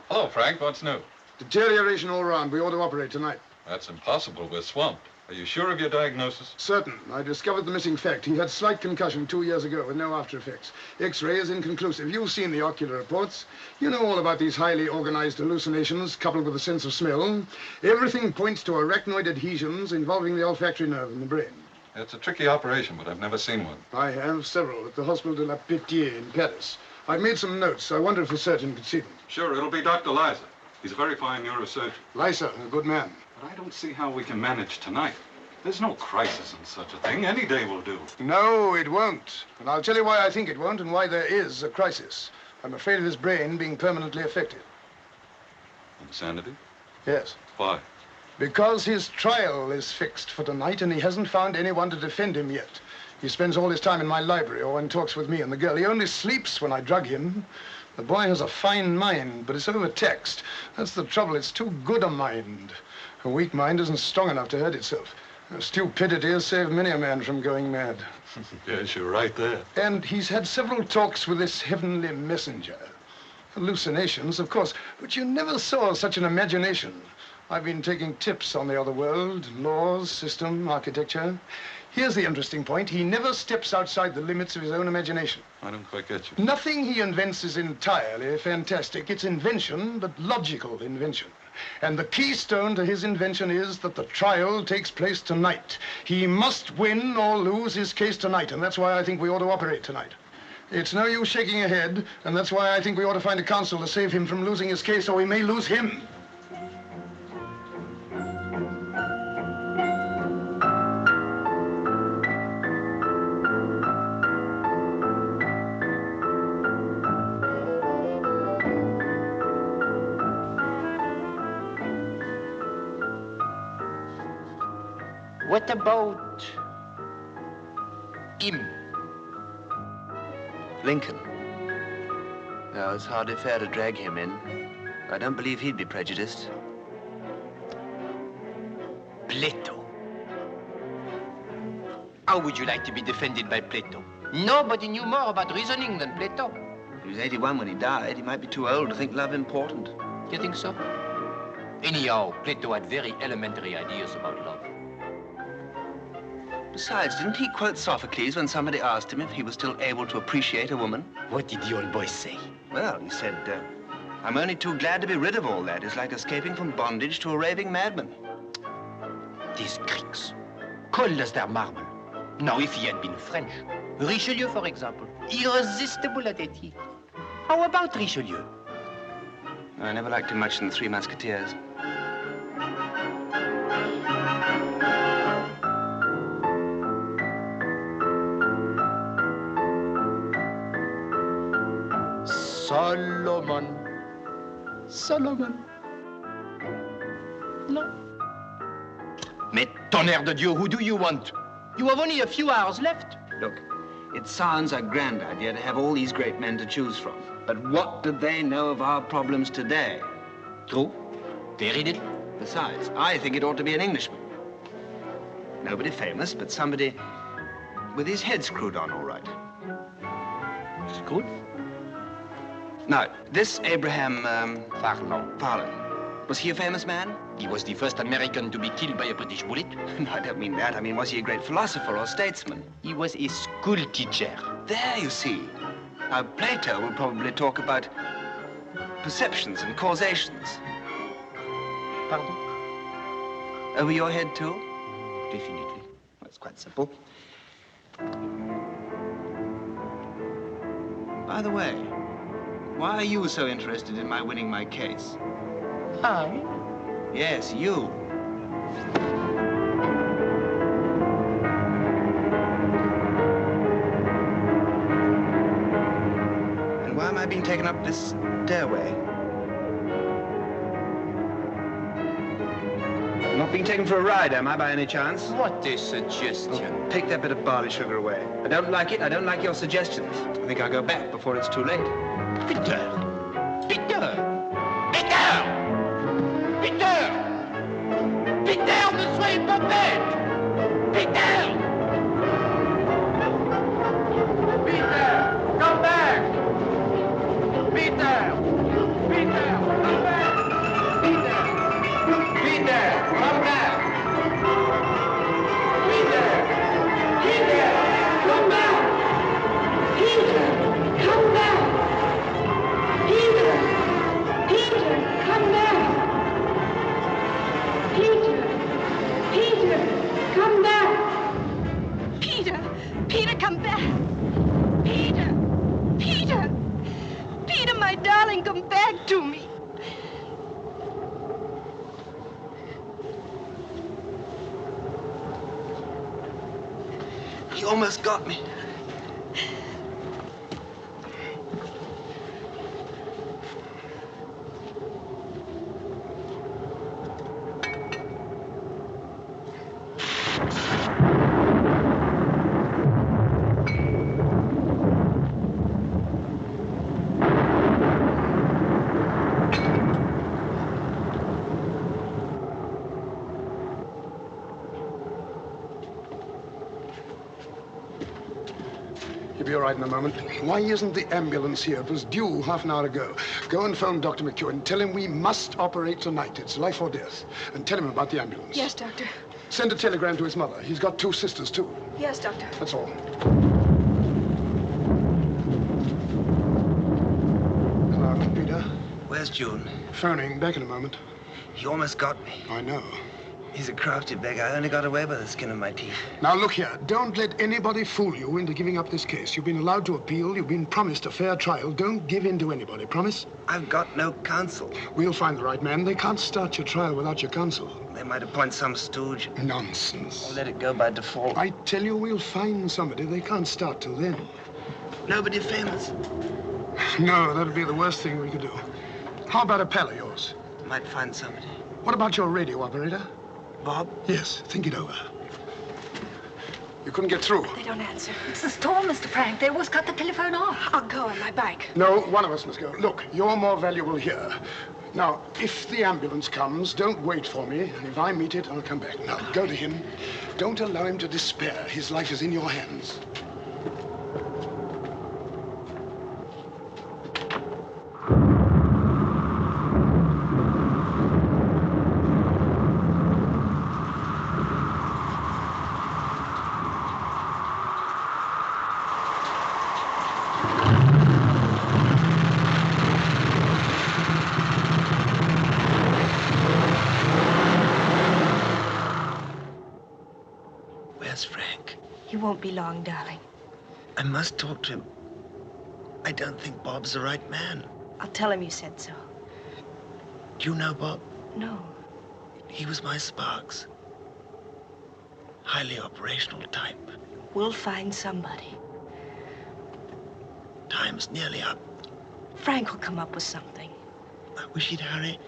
Hello, Frank. What's new? Deterioration all round. We ought to operate tonight. That's impossible. We're swamped. Are you sure of your diagnosis? Certain. I discovered the missing fact. He had slight concussion 2 years ago with no after effects. X-ray is inconclusive. You've seen the ocular reports. You know all about these highly organized hallucinations coupled with a sense of smell. Everything points to arachnoid adhesions involving the olfactory nerve in the brain. It's a tricky operation, but I've never seen one. I have several at the Hospital de la Pitié in Paris. I've made some notes. I wonder if the surgeon could see them. Sure, it'll be Dr. Liza. He's a very fine neurosurgeon. Liza, a good man. But I don't see how we can manage tonight. There's no crisis in such a thing. Any day will do. No, it won't. And I'll tell you why I think it won't and why there is a crisis. I'm afraid of his brain being permanently affected. Insanity? Yes. Why? Because his trial is fixed for tonight and he hasn't found anyone to defend him yet. He spends all his time in my library or when he talks with me and the girl. He only sleeps when I drug him. The boy has a fine mind, but it's overtaxed. That's the trouble. It's too good a mind. A weak mind isn't strong enough to hurt itself. Stupidity has saved many a man from going mad. Yes, you're right there. And he's had several talks with this heavenly messenger. Hallucinations, of course, but you never saw such an imagination. I've been taking tips on the other world, laws, system, architecture. Here's the interesting point. He never steps outside the limits of his own imagination. I don't quite get you. Nothing he invents is entirely fantastic. It's invention, but logical invention. And the keystone to his invention is that the trial takes place tonight. He must win or lose his case tonight, and that's why I think we ought to operate tonight. It's no use shaking your head, and that's why I think we ought to find a counsel to save him from losing his case, or we may lose him. What about him? Lincoln. No, it's hardly fair to drag him in. I don't believe he'd be prejudiced. Plato. How would you like to be defended by Plato? Nobody knew more about reasoning than Plato. He was 81 when he died. He might be too old to think love important. You think so? Anyhow, Plato had very elementary ideas about love. Besides, didn't he quote Sophocles when somebody asked him if he was still able to appreciate a woman? What did the old boy say? Well, he said, I'm only too glad to be rid of all that. It's like escaping from bondage to a raving madman. These Greeks, cold as their marble. Now, if he had been French, Richelieu, for example, irresistible at 80. How about Richelieu? I never liked him much in the Three Musketeers. Solomon. Solomon. No. Mais tonnerre de Dieu, who do you want? You have only a few hours left. Look, it sounds a grand idea to have all these great men to choose from. But what do they know of our problems today? True. Very little. Besides, I think it ought to be an Englishman. Nobody famous, but somebody with his head screwed on all right. Screwed? Now, this Abraham, Farlon. Farlon, was he a famous man? He was the first American to be killed by a British bullet. No, I don't mean that. I mean, was he a great philosopher or statesman? He was a school teacher. There, you see. Now, Plato will probably talk about perceptions and causations. Pardon? Over your head, too? Definitely. That's quite simple. By the way, why are you so interested in my winning my case? I? Yes, you. And why am I being taken up this stairway? I'm not being taken for a ride, am I, by any chance? What a suggestion. Oh, take that bit of barley sugar away. I don't like it. I don't like your suggestions. I think I'll go back before it's too late. Peter! Peter! Peter! Peter! Peter, ne soyez pas bête! Peter! Peter, come back! Peter! Peter, come back! Peter! Peter, come back! Peter, come back. Peter. Peter. Peter, my darling, come back to me. He almost got me. He'll be all right in a moment. Why isn't the ambulance here? It was due half an hour ago. Go and phone Dr. McEwen. Tell him we must operate tonight. It's life or death. And tell him about the ambulance. Yes, Doctor. Send a telegram to his mother. He's got 2 sisters, too. Yes, Doctor. That's all. Hello, Peter. Where's June? Phoning. Back in a moment. He almost got me. I know. He's a crafty beggar. I only got away by the skin of my teeth. Now, look here. Don't let anybody fool you into giving up this case. You've been allowed to appeal. You've been promised a fair trial. Don't give in to anybody. Promise? I've got no counsel. We'll find the right man. They can't start your trial without your counsel. They might appoint some stooge. Nonsense. Or let it go by default. I tell you, we'll find somebody. They can't start till then. Nobody famous? No, that'd be the worst thing we could do. How about a pal of yours? Might find somebody. What about your radio operator? Bob? Yes, think it over. You couldn't get through. They don't answer. It's the storm, Mr. Frank. They always cut the telephone off. I'll go on my bike. No, one of us must go. Look, you're more valuable here. Now, if the ambulance comes, don't wait for me. And if I meet it, I'll come back. Now, go to him. Don't allow him to despair. His life is in your hands. Where's Frank? He won't be long, darling. I must talk to him. I don't think Bob's the right man. I'll tell him you said so. Do you know Bob? No. He was my Sparks. Highly operational type. We'll find somebody. Time's nearly up. Frank will come up with something. I wish he'd hurry.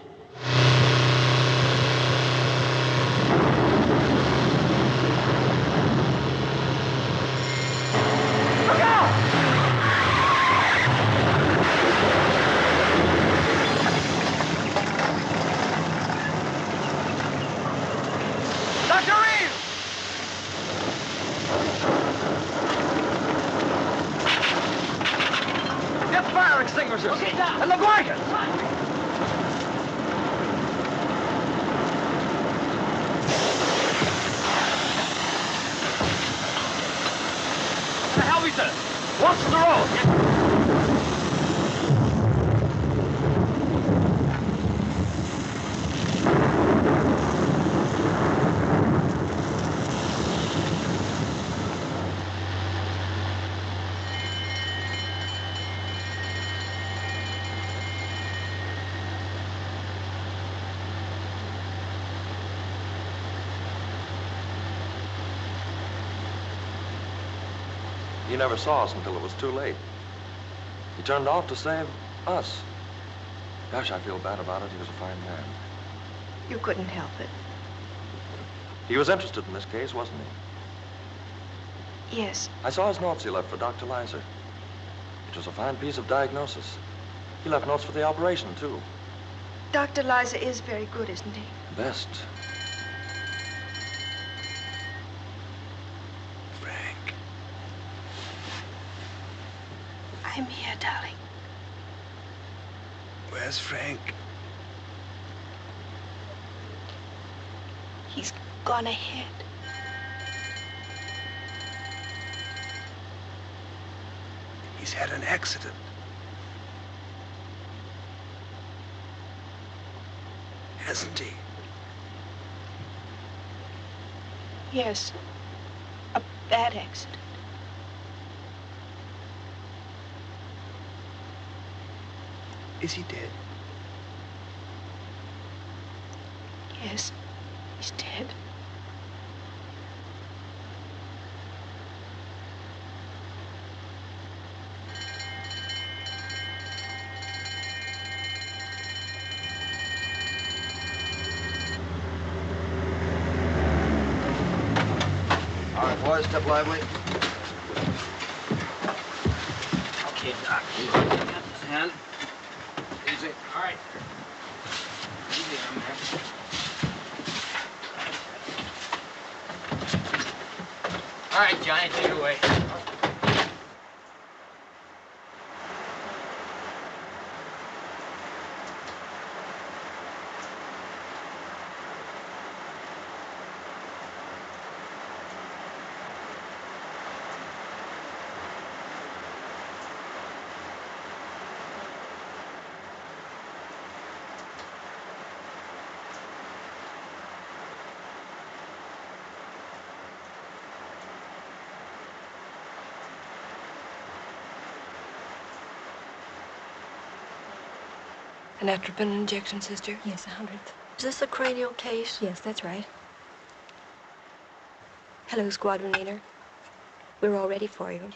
And the wagon! What the hell is this? What's the road? He never saw us until it was too late. He turned off to save us. Gosh, I feel bad about it. He was a fine man. You couldn't help it. He was interested in this case, wasn't he? Yes. I saw his notes he left for Dr. Leiser. It was a fine piece of diagnosis. He left notes for the operation, too. Dr. Leiser is very good, isn't he? Best. I'm here, darling. Where's Frank? He's gone ahead. He's had an accident. Hasn't he? Yes. A bad accident. Is he dead? Yes, he's dead. All right, boys, step lively. Okay, Doc. Got this hand. Easy. All right. Easy on there. All right, Johnny, take it away. An atropine injection, sister? Yes, 100th. Is this a cranial case? Yes, that's right. Hello, squadron leader. We're all ready for you.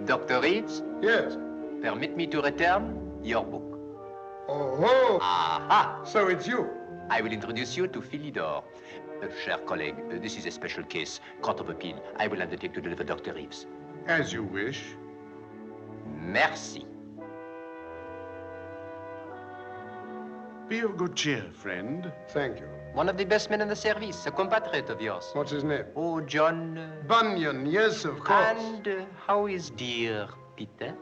Dr. Reeves? Yes. Permit me to return your book. Oh, Aha! So it's you. I will introduce you to Philidor. Cher colleague, this is a special case, court of appeal. I will undertake to deliver Dr. Reeves. As you wish. Merci. Be of good cheer, friend. Thank you. One of the best men in the service, a compatriot of yours. What's his name? Oh, John... Bunyan, yes, of course. And how is dear Peter?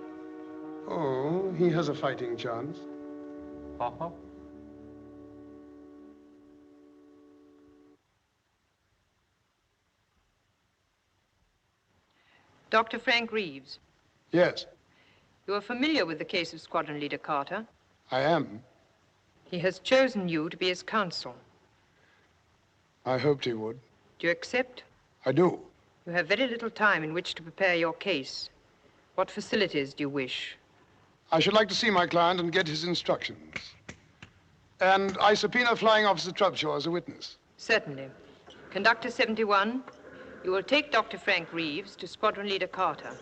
Oh, he has a fighting chance. Uh-huh. Dr. Frank Reeves, Yes, you are familiar with the case of Squadron Leader Carter. I am. He has chosen you to be his counsel. I hoped he would. Do you accept? I do. You have very little time in which to prepare your case. What facilities do you wish? I should like to see my client and get his instructions. And I subpoena Flying Officer Trubshaw as a witness. Certainly. Conductor 71, you will take Dr. Frank Reeves to Squadron Leader Carter.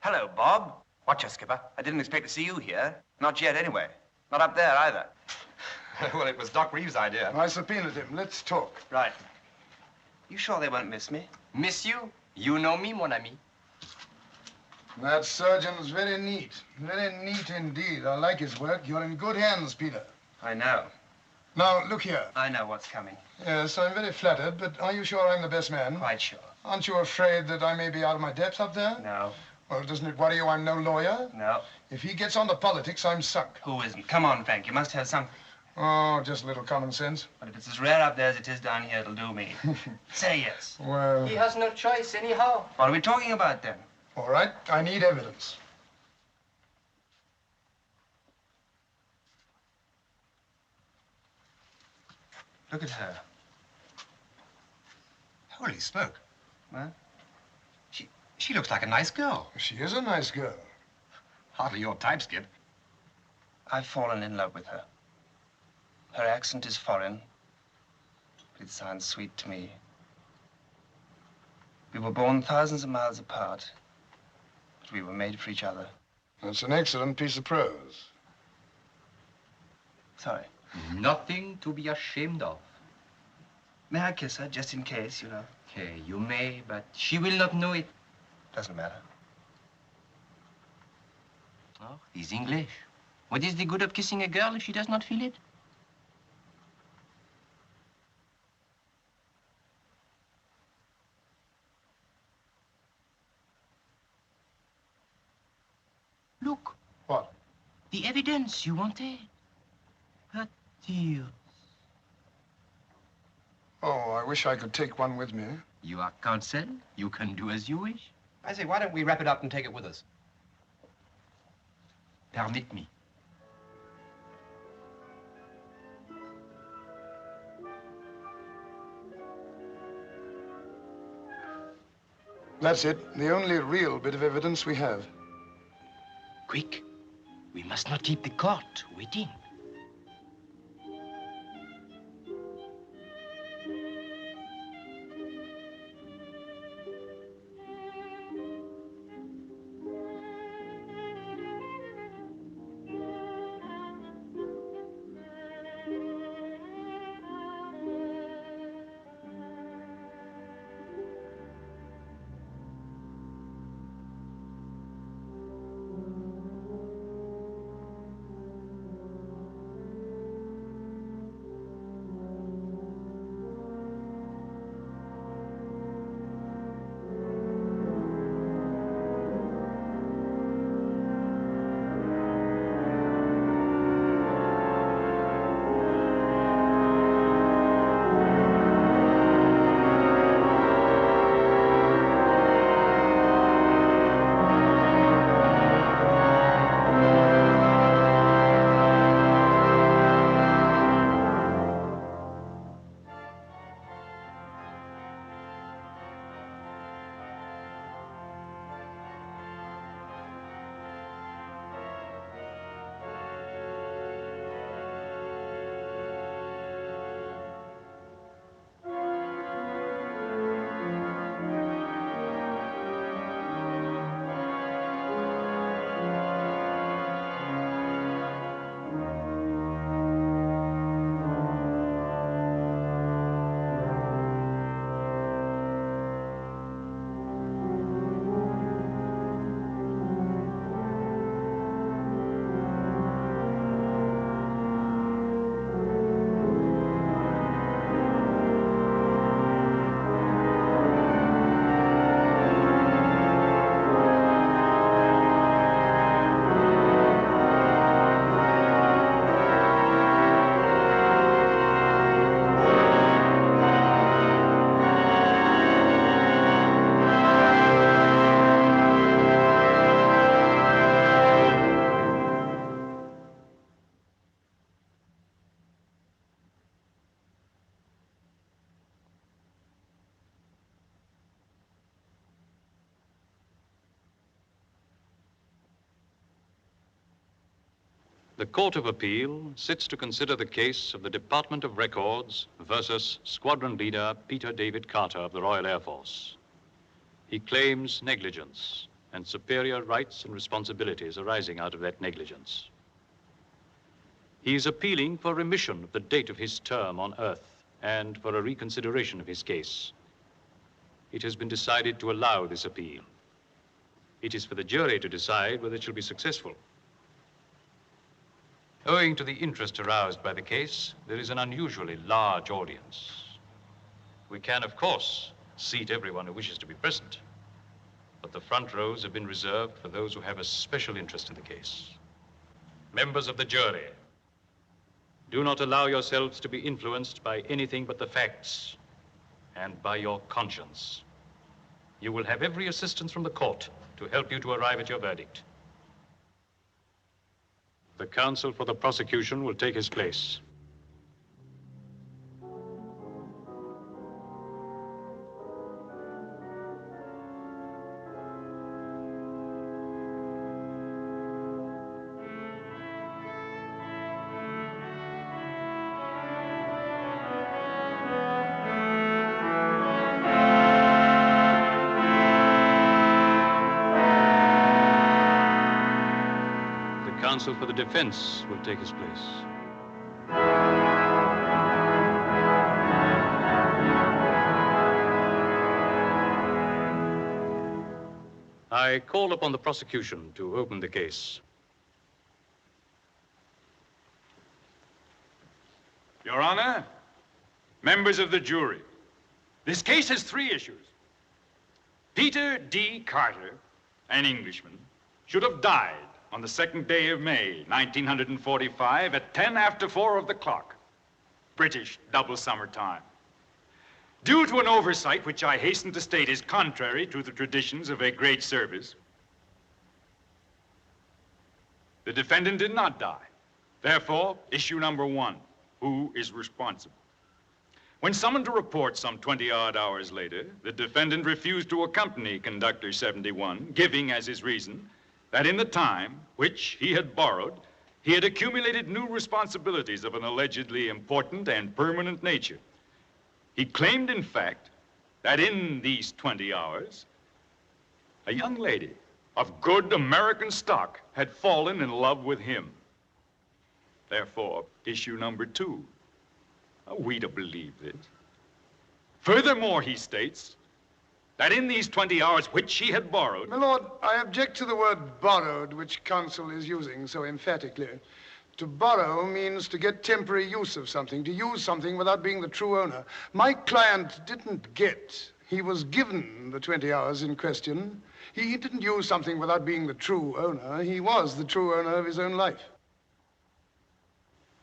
Hello, Bob. Watch us, Skipper. I didn't expect to see you here. Not yet, anyway. Not up there, either. Well, it was Doc Reeves' idea. I subpoenaed him. Let's talk. Right. You sure they won't miss me? Miss you? You know me, mon ami. That surgeon's very neat. Very neat indeed. I like his work. You're in good hands, Peter. I know. Now, look here. I know what's coming. Yes, I'm very flattered, but are you sure I'm the best man? Quite sure. Aren't you afraid that I may be out of my depth up there? No. Well, doesn't it worry you I'm no lawyer? No. If he gets on to politics, I'm sunk. Who isn't? Come on, Frank. You must have something. Oh, just a little common sense. But if it's as rare up there as it is down here, it'll do me. Say yes. Well... He has no choice anyhow. What are we talking about, then? All right. I need evidence. Look at her. Holy smoke. What? She looks like a nice girl. She is a nice girl. Hardly your type, Skip. I've fallen in love with her. Her accent is foreign, but it sounds sweet to me. We were born thousands of miles apart, but we were made for each other. That's an excellent piece of prose. Sorry. Nothing to be ashamed of. May I kiss her, just in case, you know? Okay, you may, but she will not know it. Doesn't matter. Oh, he's English. What is the good of kissing a girl if she does not feel it? Look. What? The evidence you wanted. Her tears. Oh, I wish I could take one with me. You are counsel. You can do as you wish. I say, why don't we wrap it up and take it with us? Permit me. That's it. The only real bit of evidence we have. Quick. We must not keep the court waiting. The Court of Appeal sits to consider the case of the Department of Records versus Squadron Leader Peter David Carter of the Royal Air Force. He claims negligence and superior rights and responsibilities arising out of that negligence. He is appealing for remission of the date of his term on Earth and for a reconsideration of his case. It has been decided to allow this appeal. It is for the jury to decide whether it shall be successful. Owing to the interest aroused by the case, there is an unusually large audience. We can, of course, seat everyone who wishes to be present, but the front rows have been reserved for those who have a special interest in the case. Members of the jury, do not allow yourselves to be influenced by anything but the facts and by your conscience. You will have every assistance from the court to help you to arrive at your verdict. The counsel for the prosecution will take his place. Counsel for the defense will take his place. I call upon the prosecution to open the case. Your Honor, members of the jury, this case has 3 issues. Peter D. Carter, an Englishman, should have died on the 2nd day of May, 1945, at 10 after 4 of the clock, British double summer time. Due to an oversight which I hasten to state is contrary to the traditions of a great service, the defendant did not die. Therefore, issue number 1, who is responsible? When summoned to report some 20-odd hours later, the defendant refused to accompany Conductor 71, giving as his reason that in the time which he had borrowed, he had accumulated new responsibilities of an allegedly important and permanent nature. He claimed, in fact, that in these 20 hours, a young lady of good American stock had fallen in love with him. Therefore, issue number 2, are we to believe this? Furthermore, he states that in these 20 hours which he had borrowed... My lord, I object to the word borrowed, which counsel is using so emphatically. To borrow means to get temporary use of something, to use something without being the true owner. My client didn't get. He was given the 20 hours in question. He didn't use something without being the true owner. He was the true owner of his own life.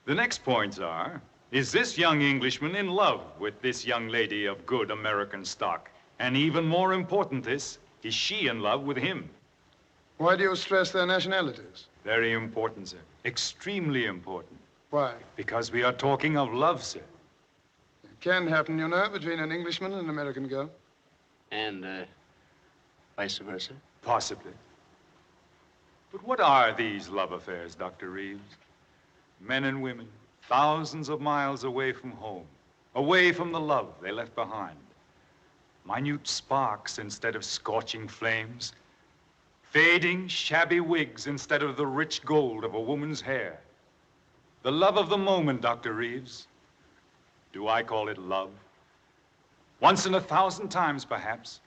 The next points are, is this young Englishman in love with this young lady of good American stock? And even more important this, is she in love with him? Why do you stress their nationalities? Very important, sir. Extremely important. Why? Because we are talking of love, sir. It can happen, you know, between an Englishman and an American girl. And, vice versa? Possibly. But what are these love affairs, Dr. Reeves? Men and women, thousands of miles away from home, away from the love they left behind. Minute sparks instead of scorching flames, fading, shabby wigs instead of the rich gold of a woman's hair. The love of the moment, Dr. Reeves. Do I call it love? Once in 1,000 times, perhaps.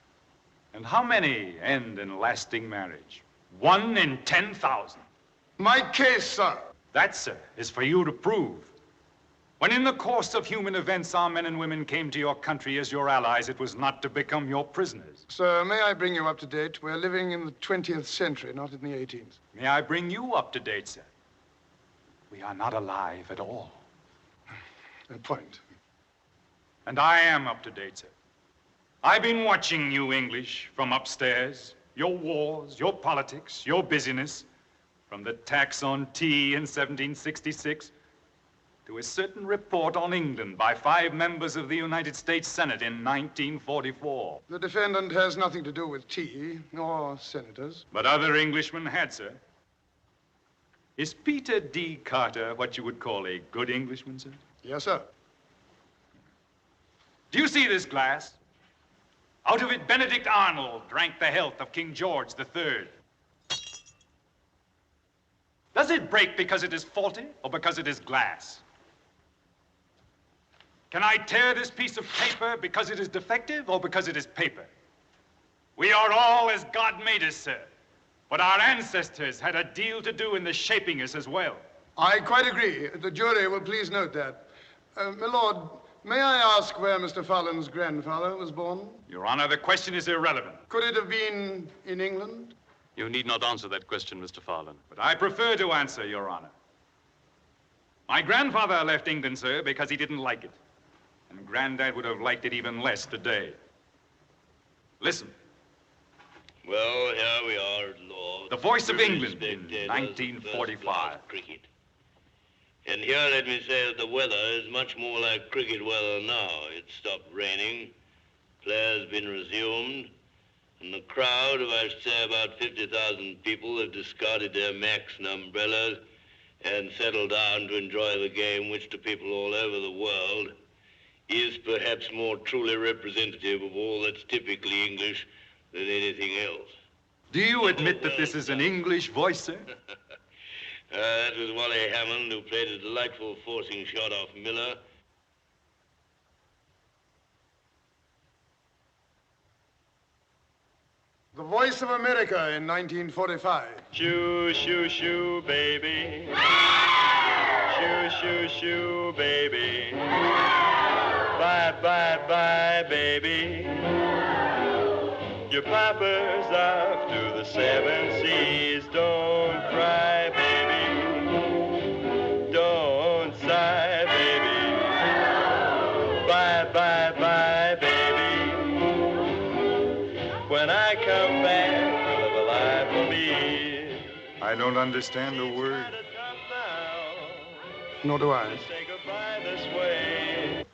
And how many end in lasting marriage? 1 in 10,000. My case, sir. That, sir, is for you to prove. When in the course of human events our men and women came to your country as your allies, it was not to become your prisoners. Sir, may I bring you up to date? We're living in the 20th century, not in the 18th. May I bring you up to date, sir? We are not alive at all. A point. And I am up to date, sir. I've been watching you English from upstairs, your wars, your politics, your busyness, from the tax on tea in 1766 to a certain report on England by 5 members of the United States Senate in 1944. The defendant has nothing to do with tea, nor senators. But other Englishmen had, sir. Is Peter D. Carter what you would call a good Englishman, sir? Yes, sir. Do you see this glass? Out of it, Benedict Arnold drank the health of King George III. Does it break because it is faulty or because it is glass? Can I tear this piece of paper because it is defective or because it is paper? We are all as God made us, sir. But our ancestors had a deal to do in the shaping us as well. I quite agree. The jury will please note that. My lord, may I ask where Mr. Fallon's grandfather was born? Your Honor, the question is irrelevant. Could it have been in England? You need not answer that question, Mr. Fallon. But I prefer to answer, Your Honor. My grandfather left England, sir, because he didn't like it. And Granddad would have liked it even less today. Listen. Well, here we are at law. The Voice of England in 1945. Cricket. And here let me say that the weather is much more like cricket weather now. It's stopped raining, players been resumed, and the crowd of, I should say, about 50,000 people have discarded their Macs and umbrellas and settled down to enjoy the game, which to people all over the world is perhaps more truly representative of all that's typically English than anything else. Do you admit that this is an English voice, sir? That was Wally Hammond, who played a delightful forcing shot off Miller. The Voice of America in 1945. Shoo, shoo, shoo, baby. Shoo, shoo, shoo, baby. Bye, bye, bye, baby. Your papa's off to the 7 seas. Don't cry, baby. Don't sigh, baby. Bye, bye, bye, baby. When I come back, we'll have a life for me. I don't understand a word. Nor do I. Say goodbye this way.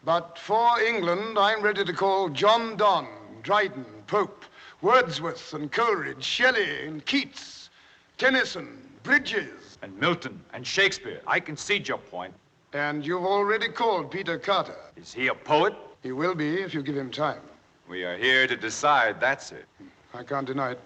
But for England, I'm ready to call John Donne, Dryden, Pope, Wordsworth and Coleridge, Shelley and Keats, Tennyson, Bridges. And Milton and Shakespeare. I concede your point. And you've already called Peter Carter. Is he a poet? He will be if you give him time. We are here to decide, that's it. I can't deny it.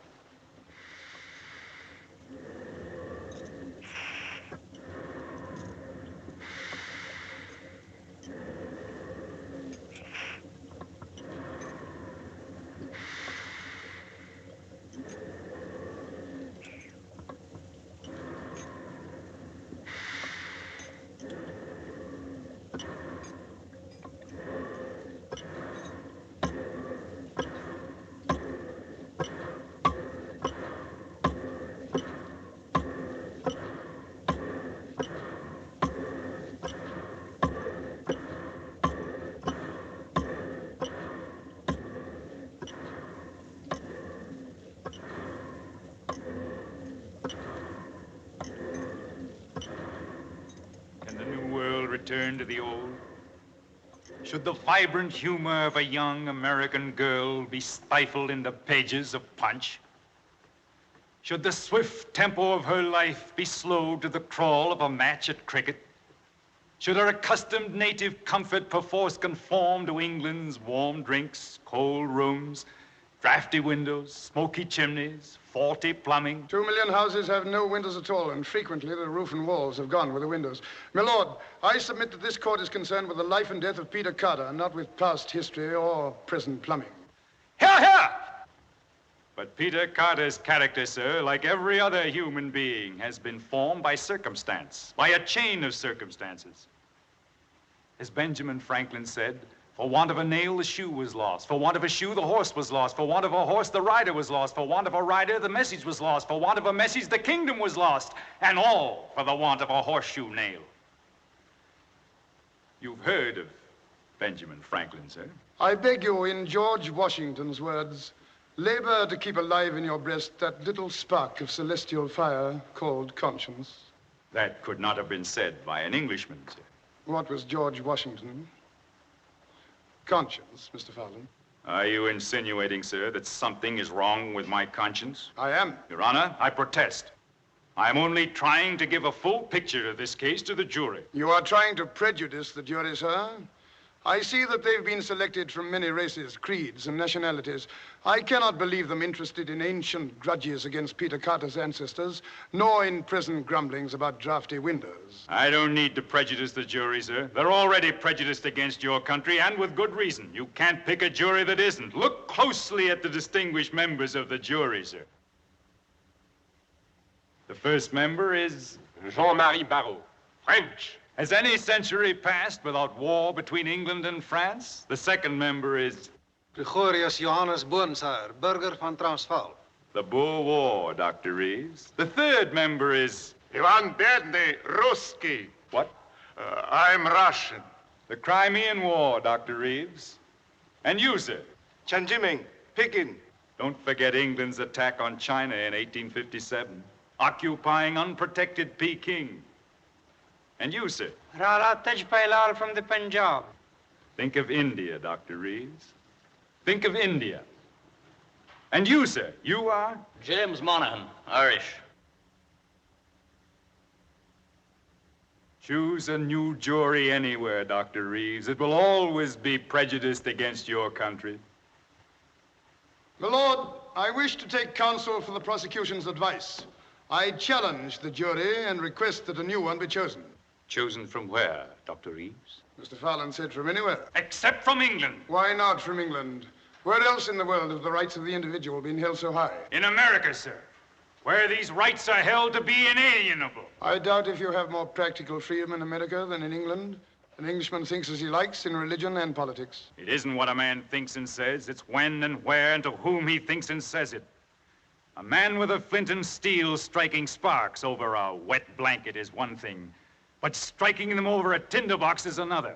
Return to the old? Should the vibrant humor of a young American girl be stifled in the pages of Punch? Should the swift tempo of her life be slowed to the crawl of a match at cricket? Should her accustomed native comfort perforce conform to England's warm drinks, cold rooms, drafty windows, smoky chimneys, faulty plumbing? 2 million houses have no windows at all, and frequently the roof and walls have gone with the windows. My lord, I submit that this court is concerned with the life and death of Peter Carter, and not with past history or present plumbing. Hear, hear! But Peter Carter's character, sir, like every other human being, has been formed by circumstance, by a chain of circumstances. As Benjamin Franklin said, for want of a nail, the shoe was lost. For want of a shoe, the horse was lost. For want of a horse, the rider was lost. For want of a rider, the message was lost. For want of a message, the kingdom was lost. And all for the want of a horseshoe nail. You've heard of Benjamin Franklin, sir? I beg you, in George Washington's words, labor to keep alive in your breast that little spark of celestial fire called conscience. That could not have been said by an Englishman, sir. What was George Washington? Conscience, Mr. Fallon. Are you insinuating, sir, that something is wrong with my conscience? I am. Your Honor, I protest. I'm only trying to give a full picture of this case to the jury. You are trying to prejudice the jury, sir? I see that they've been selected from many races, creeds, and nationalities. I cannot believe them interested in ancient grudges against Peter Carter's ancestors, nor in present grumblings about drafty windows. I don't need to prejudice the jury, sir. They're already prejudiced against your country, and with good reason. You can't pick a jury that isn't. Look closely at the distinguished members of the jury, sir. The first member is Jean-Marie Barrault, French. Has any century passed without war between England and France? The second member is Gregorius Johannes Boonshuyer, burger van Transvaal. the Boer War, Dr. Reeves. The third member is Ivan Bedny, Ruski. What? I'm Russian. The Crimean War, Dr. Reeves. And you, sir? Chanjiming, Pekin. Don't forget England's attack on China in 1857, occupying unprotected Peking. And you, sir? Rala Tajpailal from the Punjab. Think of India, Dr. Reeves. Think of India. And you, sir? You are? James Monaghan, Irish. Choose a new jury anywhere, Dr. Reeves. It will always be prejudiced against your country. My lord, I wish to take counsel for the prosecution's advice. I challenge the jury and request that a new one be chosen. Chosen from where, Dr. Reeves? Mr. Fallon said from anywhere. Except from England. Why not from England? Where else in the world have the rights of the individual been held so high? In America, sir, where these rights are held to be inalienable. I doubt if you have more practical freedom in America than in England. An Englishman thinks as he likes in religion and politics. It isn't what a man thinks and says. It's when and where and to whom he thinks and says it. A man with a flint and steel striking sparks over a wet blanket is one thing, but striking them over a tinderbox is another.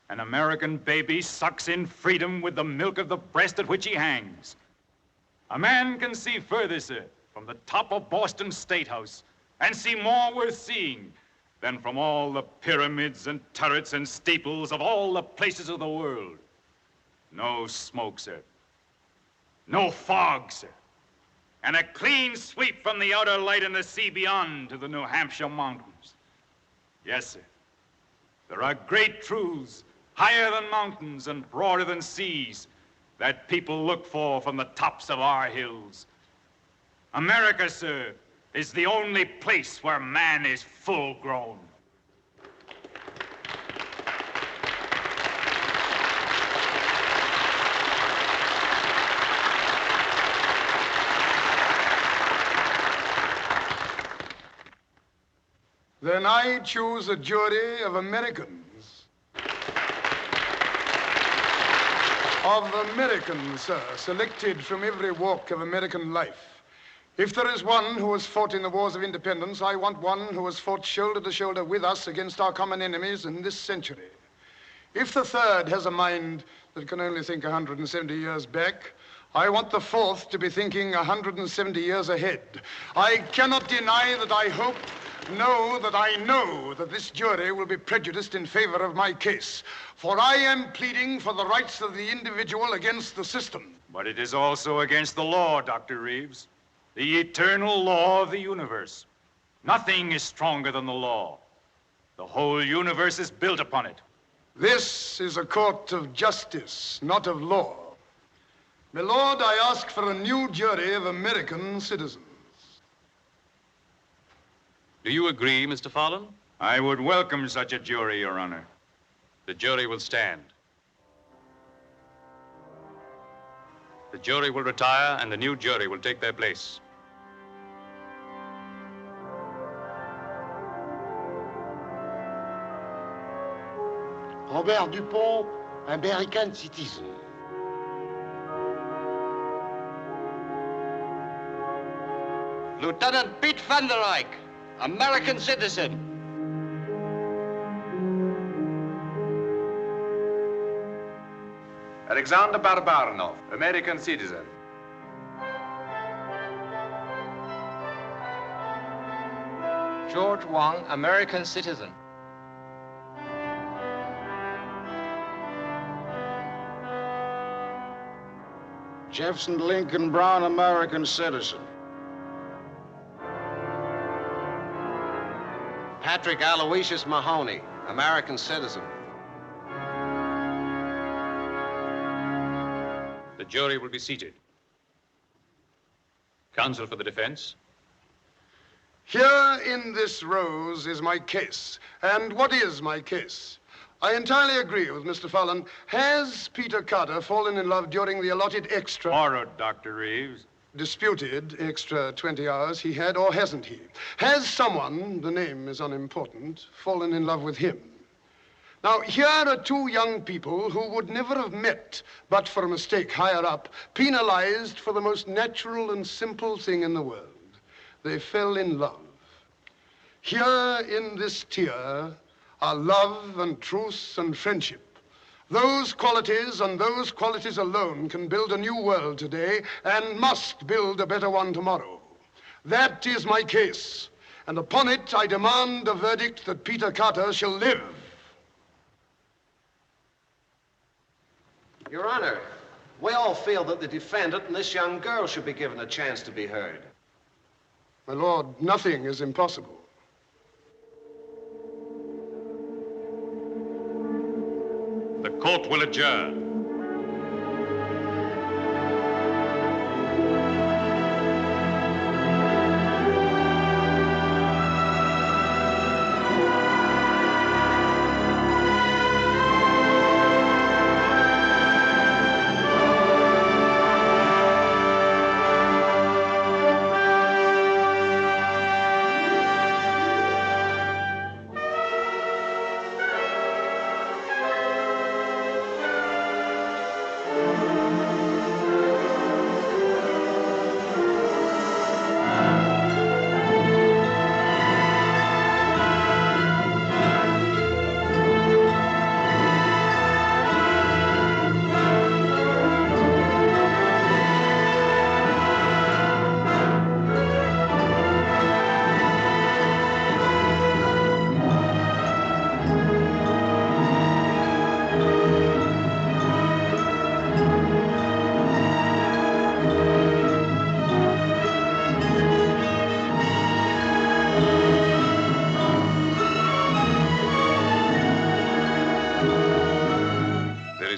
An American baby sucks in freedom with the milk of the breast at which he hangs. A man can see further, sir, from the top of Boston State House, and see more worth seeing than from all the pyramids and turrets and steeples of all the places of the world. No smoke, sir. No fog, sir. And a clean sweep from the outer light and the sea beyond to the New Hampshire mountains. Yes, sir. There are great truths, higher than mountains and broader than seas, that people look for from the tops of our hills. America, sir, is the only place where man is full grown. Then I choose a jury of Americans. Of Americans, sir, selected from every walk of American life. If there is one who has fought in the wars of independence, I want one who has fought shoulder to shoulder with us against our common enemies in this century. If the third has a mind that can only think 170 years back, I want the fourth to be thinking 170 years ahead. I cannot deny that I hope, no, that I know that this jury will be prejudiced in favor of my case. For I am pleading for the rights of the individual against the system. But it is also against the law, Dr. Reeves. The eternal law of the universe. Nothing is stronger than the law. The whole universe is built upon it. This is a court of justice, not of law. My lord, I ask for a new jury of American citizens. Do you agree, Mr. Fallon? I would welcome such a jury, Your Honor. The jury will stand. The jury will retire, and the new jury will take their place. Robert Dupont, American citizen. Lieutenant Piet van der Eyck, American citizen. Alexander Barbarnov, American citizen. George Wang, American citizen. Jefferson Lincoln Brown, American citizen. Patrick Aloysius Mahoney, American citizen. jury will be seated. Counsel for the defense. Here in this rose is my case. And what is my case? I entirely agree with Mr. Fallon. Has Peter Carter fallen in love during the allotted extra... Borrowed, Dr. Reeves. Disputed extra 20 hours he had, or hasn't he? Has someone, the name is unimportant, fallen in love with him? Now, here are two young people who would never have met but for a mistake higher up, penalized for the most natural and simple thing in the world. They fell in love. Here in this tear are love and truth and friendship. Those qualities and those qualities alone can build a new world today and must build a better one tomorrow. That is my case, and upon it I demand a verdict that Peter Carter shall live. Your Honor, we all feel that the defendant and this young girl should be given a chance to be heard. My lord, nothing is impossible. The court will adjourn.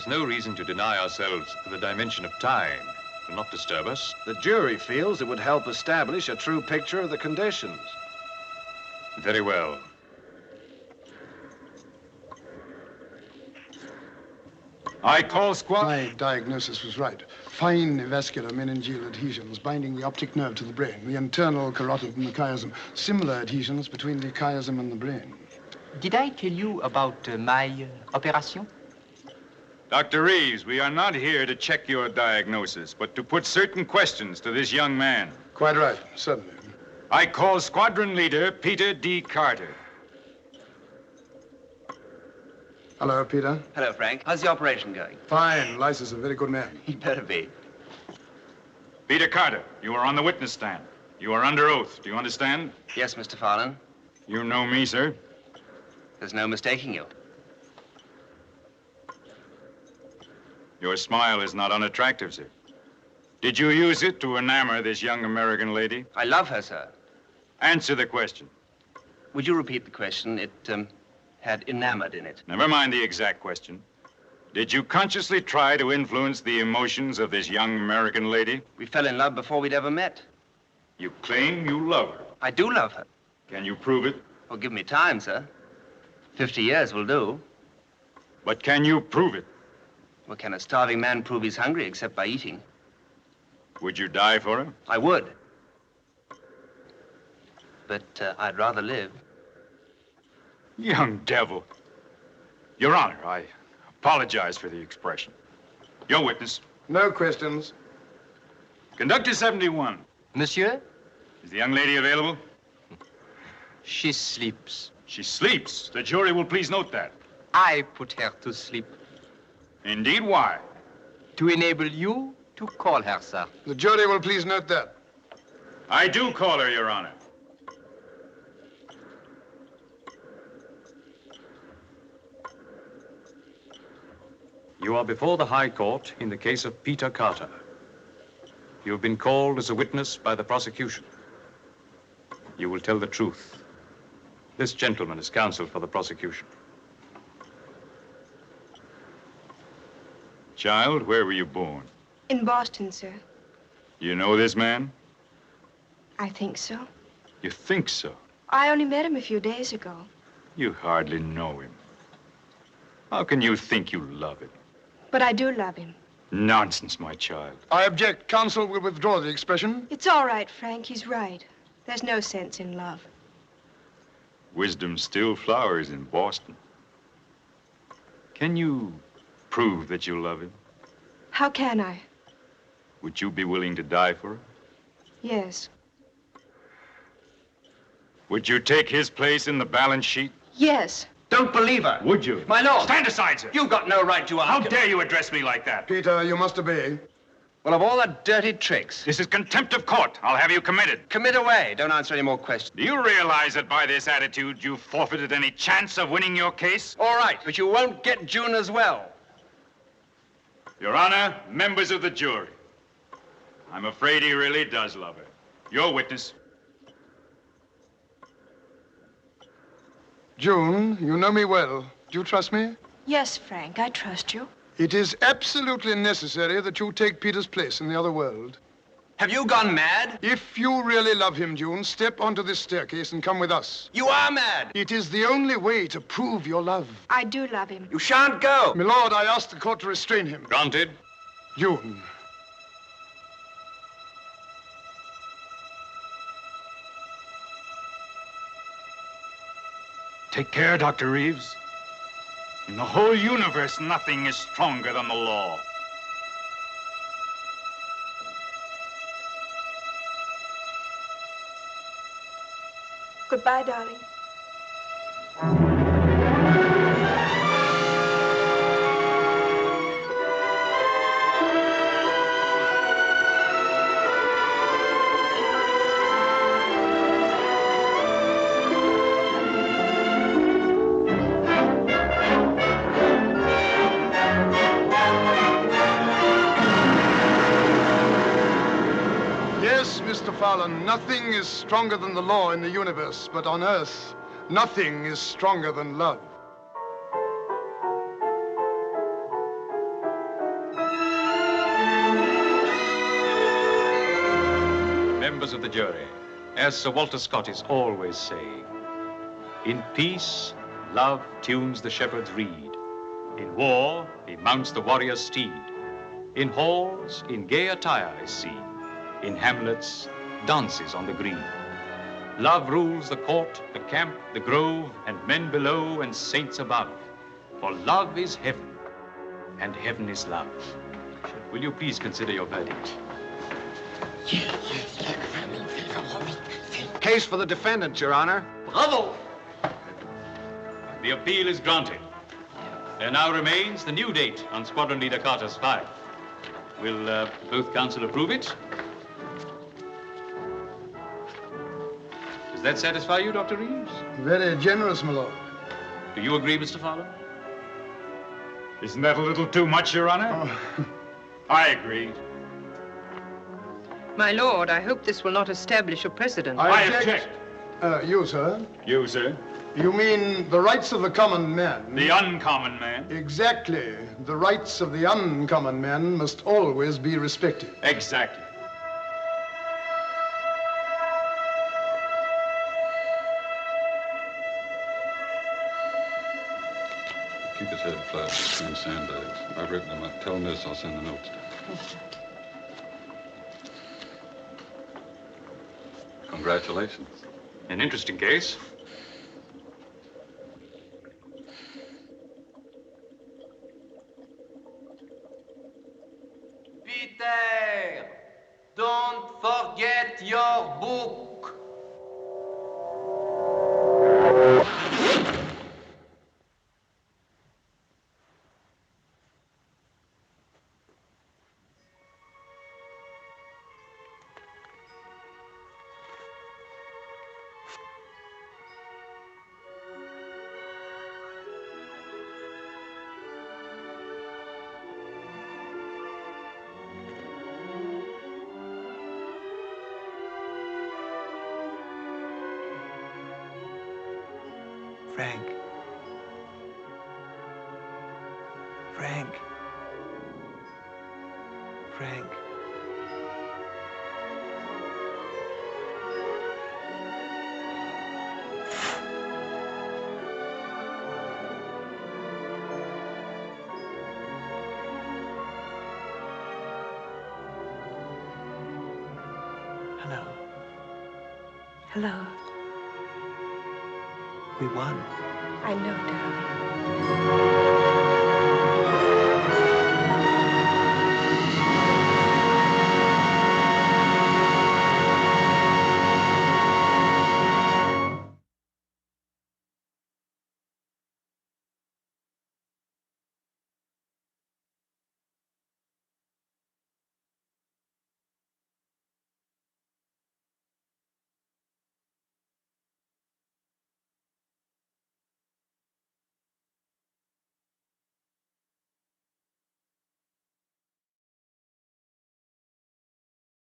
No reason to deny ourselves the dimension of time. It will not disturb us. The jury feels it would help establish a true picture of the conditions. Very well. I call squad... My diagnosis was right. Fine vascular meningeal adhesions binding the optic nerve to the brain, the internal carotid and the chiasm. Similar adhesions between the chiasm and the brain. Did I tell you about my operation? Dr. Reeves, we are not here to check your diagnosis, but to put certain questions to this young man. Quite right, certainly. I call squadron leader Peter D. Carter. Hello, Peter. Hello, Frank. How's the operation going? Fine. Lice is a very good man. He better be. Peter Carter, you are on the witness stand. You are under oath. Do you understand? Yes, Mr. Fallon. You know me, sir? There's no mistaking you. Your smile is not unattractive, sir. Did you use it to enamor this young American lady? I love her, sir. Answer the question. Would you repeat the question? It had enamored in it. Never mind the exact question. Did you consciously try to influence the emotions of this young American lady? We fell in love before we'd ever met. You claim you love her. I do love her. Can you prove it? Well, give me time, sir. 50 years will do. But can you prove it? Well, can a starving man prove he's hungry except by eating? Would you die for her? I would. But I'd rather live. Young devil. Your Honor, I apologize for the expression. Your witness. No questions. Conductor 71. Monsieur? Is the young lady available? She sleeps. She sleeps. The jury will please note that. I put her to sleep. Indeed, why? To enable you to call her, sir. The jury will please note that. I do call her, Your Honor. You are before the High Court in the case of Peter Carter. You have been called as a witness by the prosecution. You will tell the truth. This gentleman is counsel for the prosecution. Child, where were you born? In Boston, sir. You know this man? I think so. You think so? I only met him a few days ago. You hardly know him. How can you think you love him? But I do love him. Nonsense, my child. I object. Counsel will withdraw the expression. It's all right, Frank. He's right. There's no sense in love. Wisdom still flowers in Boston. Can you prove that you love him? How can I? Would you be willing to die for him? Yes. Would you take his place in the balance sheet? Yes. Don't believe her. Would you? My lord. Stand aside, sir. You've got no right to ask How him. dare you address me like that? Peter, you must obey. Well, of all the dirty tricks. This is contempt of court. I'll have you committed. Commit away. Don't answer any more questions. Do you realize that by this attitude, you've forfeited any chance of winning your case? All right, but you won't get June as well. Your Honor, members of the jury, I'm afraid he really does love her. Your witness. June, you know me well. Do you trust me? Yes, Frank, I trust you. It is absolutely necessary that you take Peter's place in the other world. Have you gone mad? If you really love him, June, step onto this staircase and come with us. You are mad. It is the only way to prove your love. I do love him. You shan't go. My lord, I ask the court to restrain him. Granted. June. Take care, Dr. Reeves. In the whole universe, nothing is stronger than the law. Goodbye, darling. Yes, Mr. Fowler, nothing is stronger than the law in the universe, but on Earth, nothing is stronger than love. Members of the jury, as Sir Walter Scott is always saying, in peace, love tunes the shepherd's reed. In war, he mounts the warrior's steed. In halls, in gay attire is seen. In hamlets, dances on the green. Love rules the court, the camp, the grove, and men below and saints above. For love is heaven, and heaven is love. Will you please consider your verdict? Case for the defendant, Your Honor. Bravo! The appeal is granted. There now remains the new date on Squadron Leader Carter's file. Will both counsel approve it? Does that satisfy you, Dr. Reeves? Very generous, my lord. Do you agree, Mr. Fowler? Isn't that a little too much, Your Honor? I agree. My lord, I hope this will not establish a precedent. I object. You, sir? You, sir? You mean the rights of the common man? The uncommon man? Exactly. The rights of the uncommon man must always be respected. Exactly. Keep his head flat between sandbags. I've written him up. Tell him this, I'll send the notes down. Congratulations. An interesting case. Peter, don't forget your book. Frank. Frank. Frank. Hello. We won. I know, darling.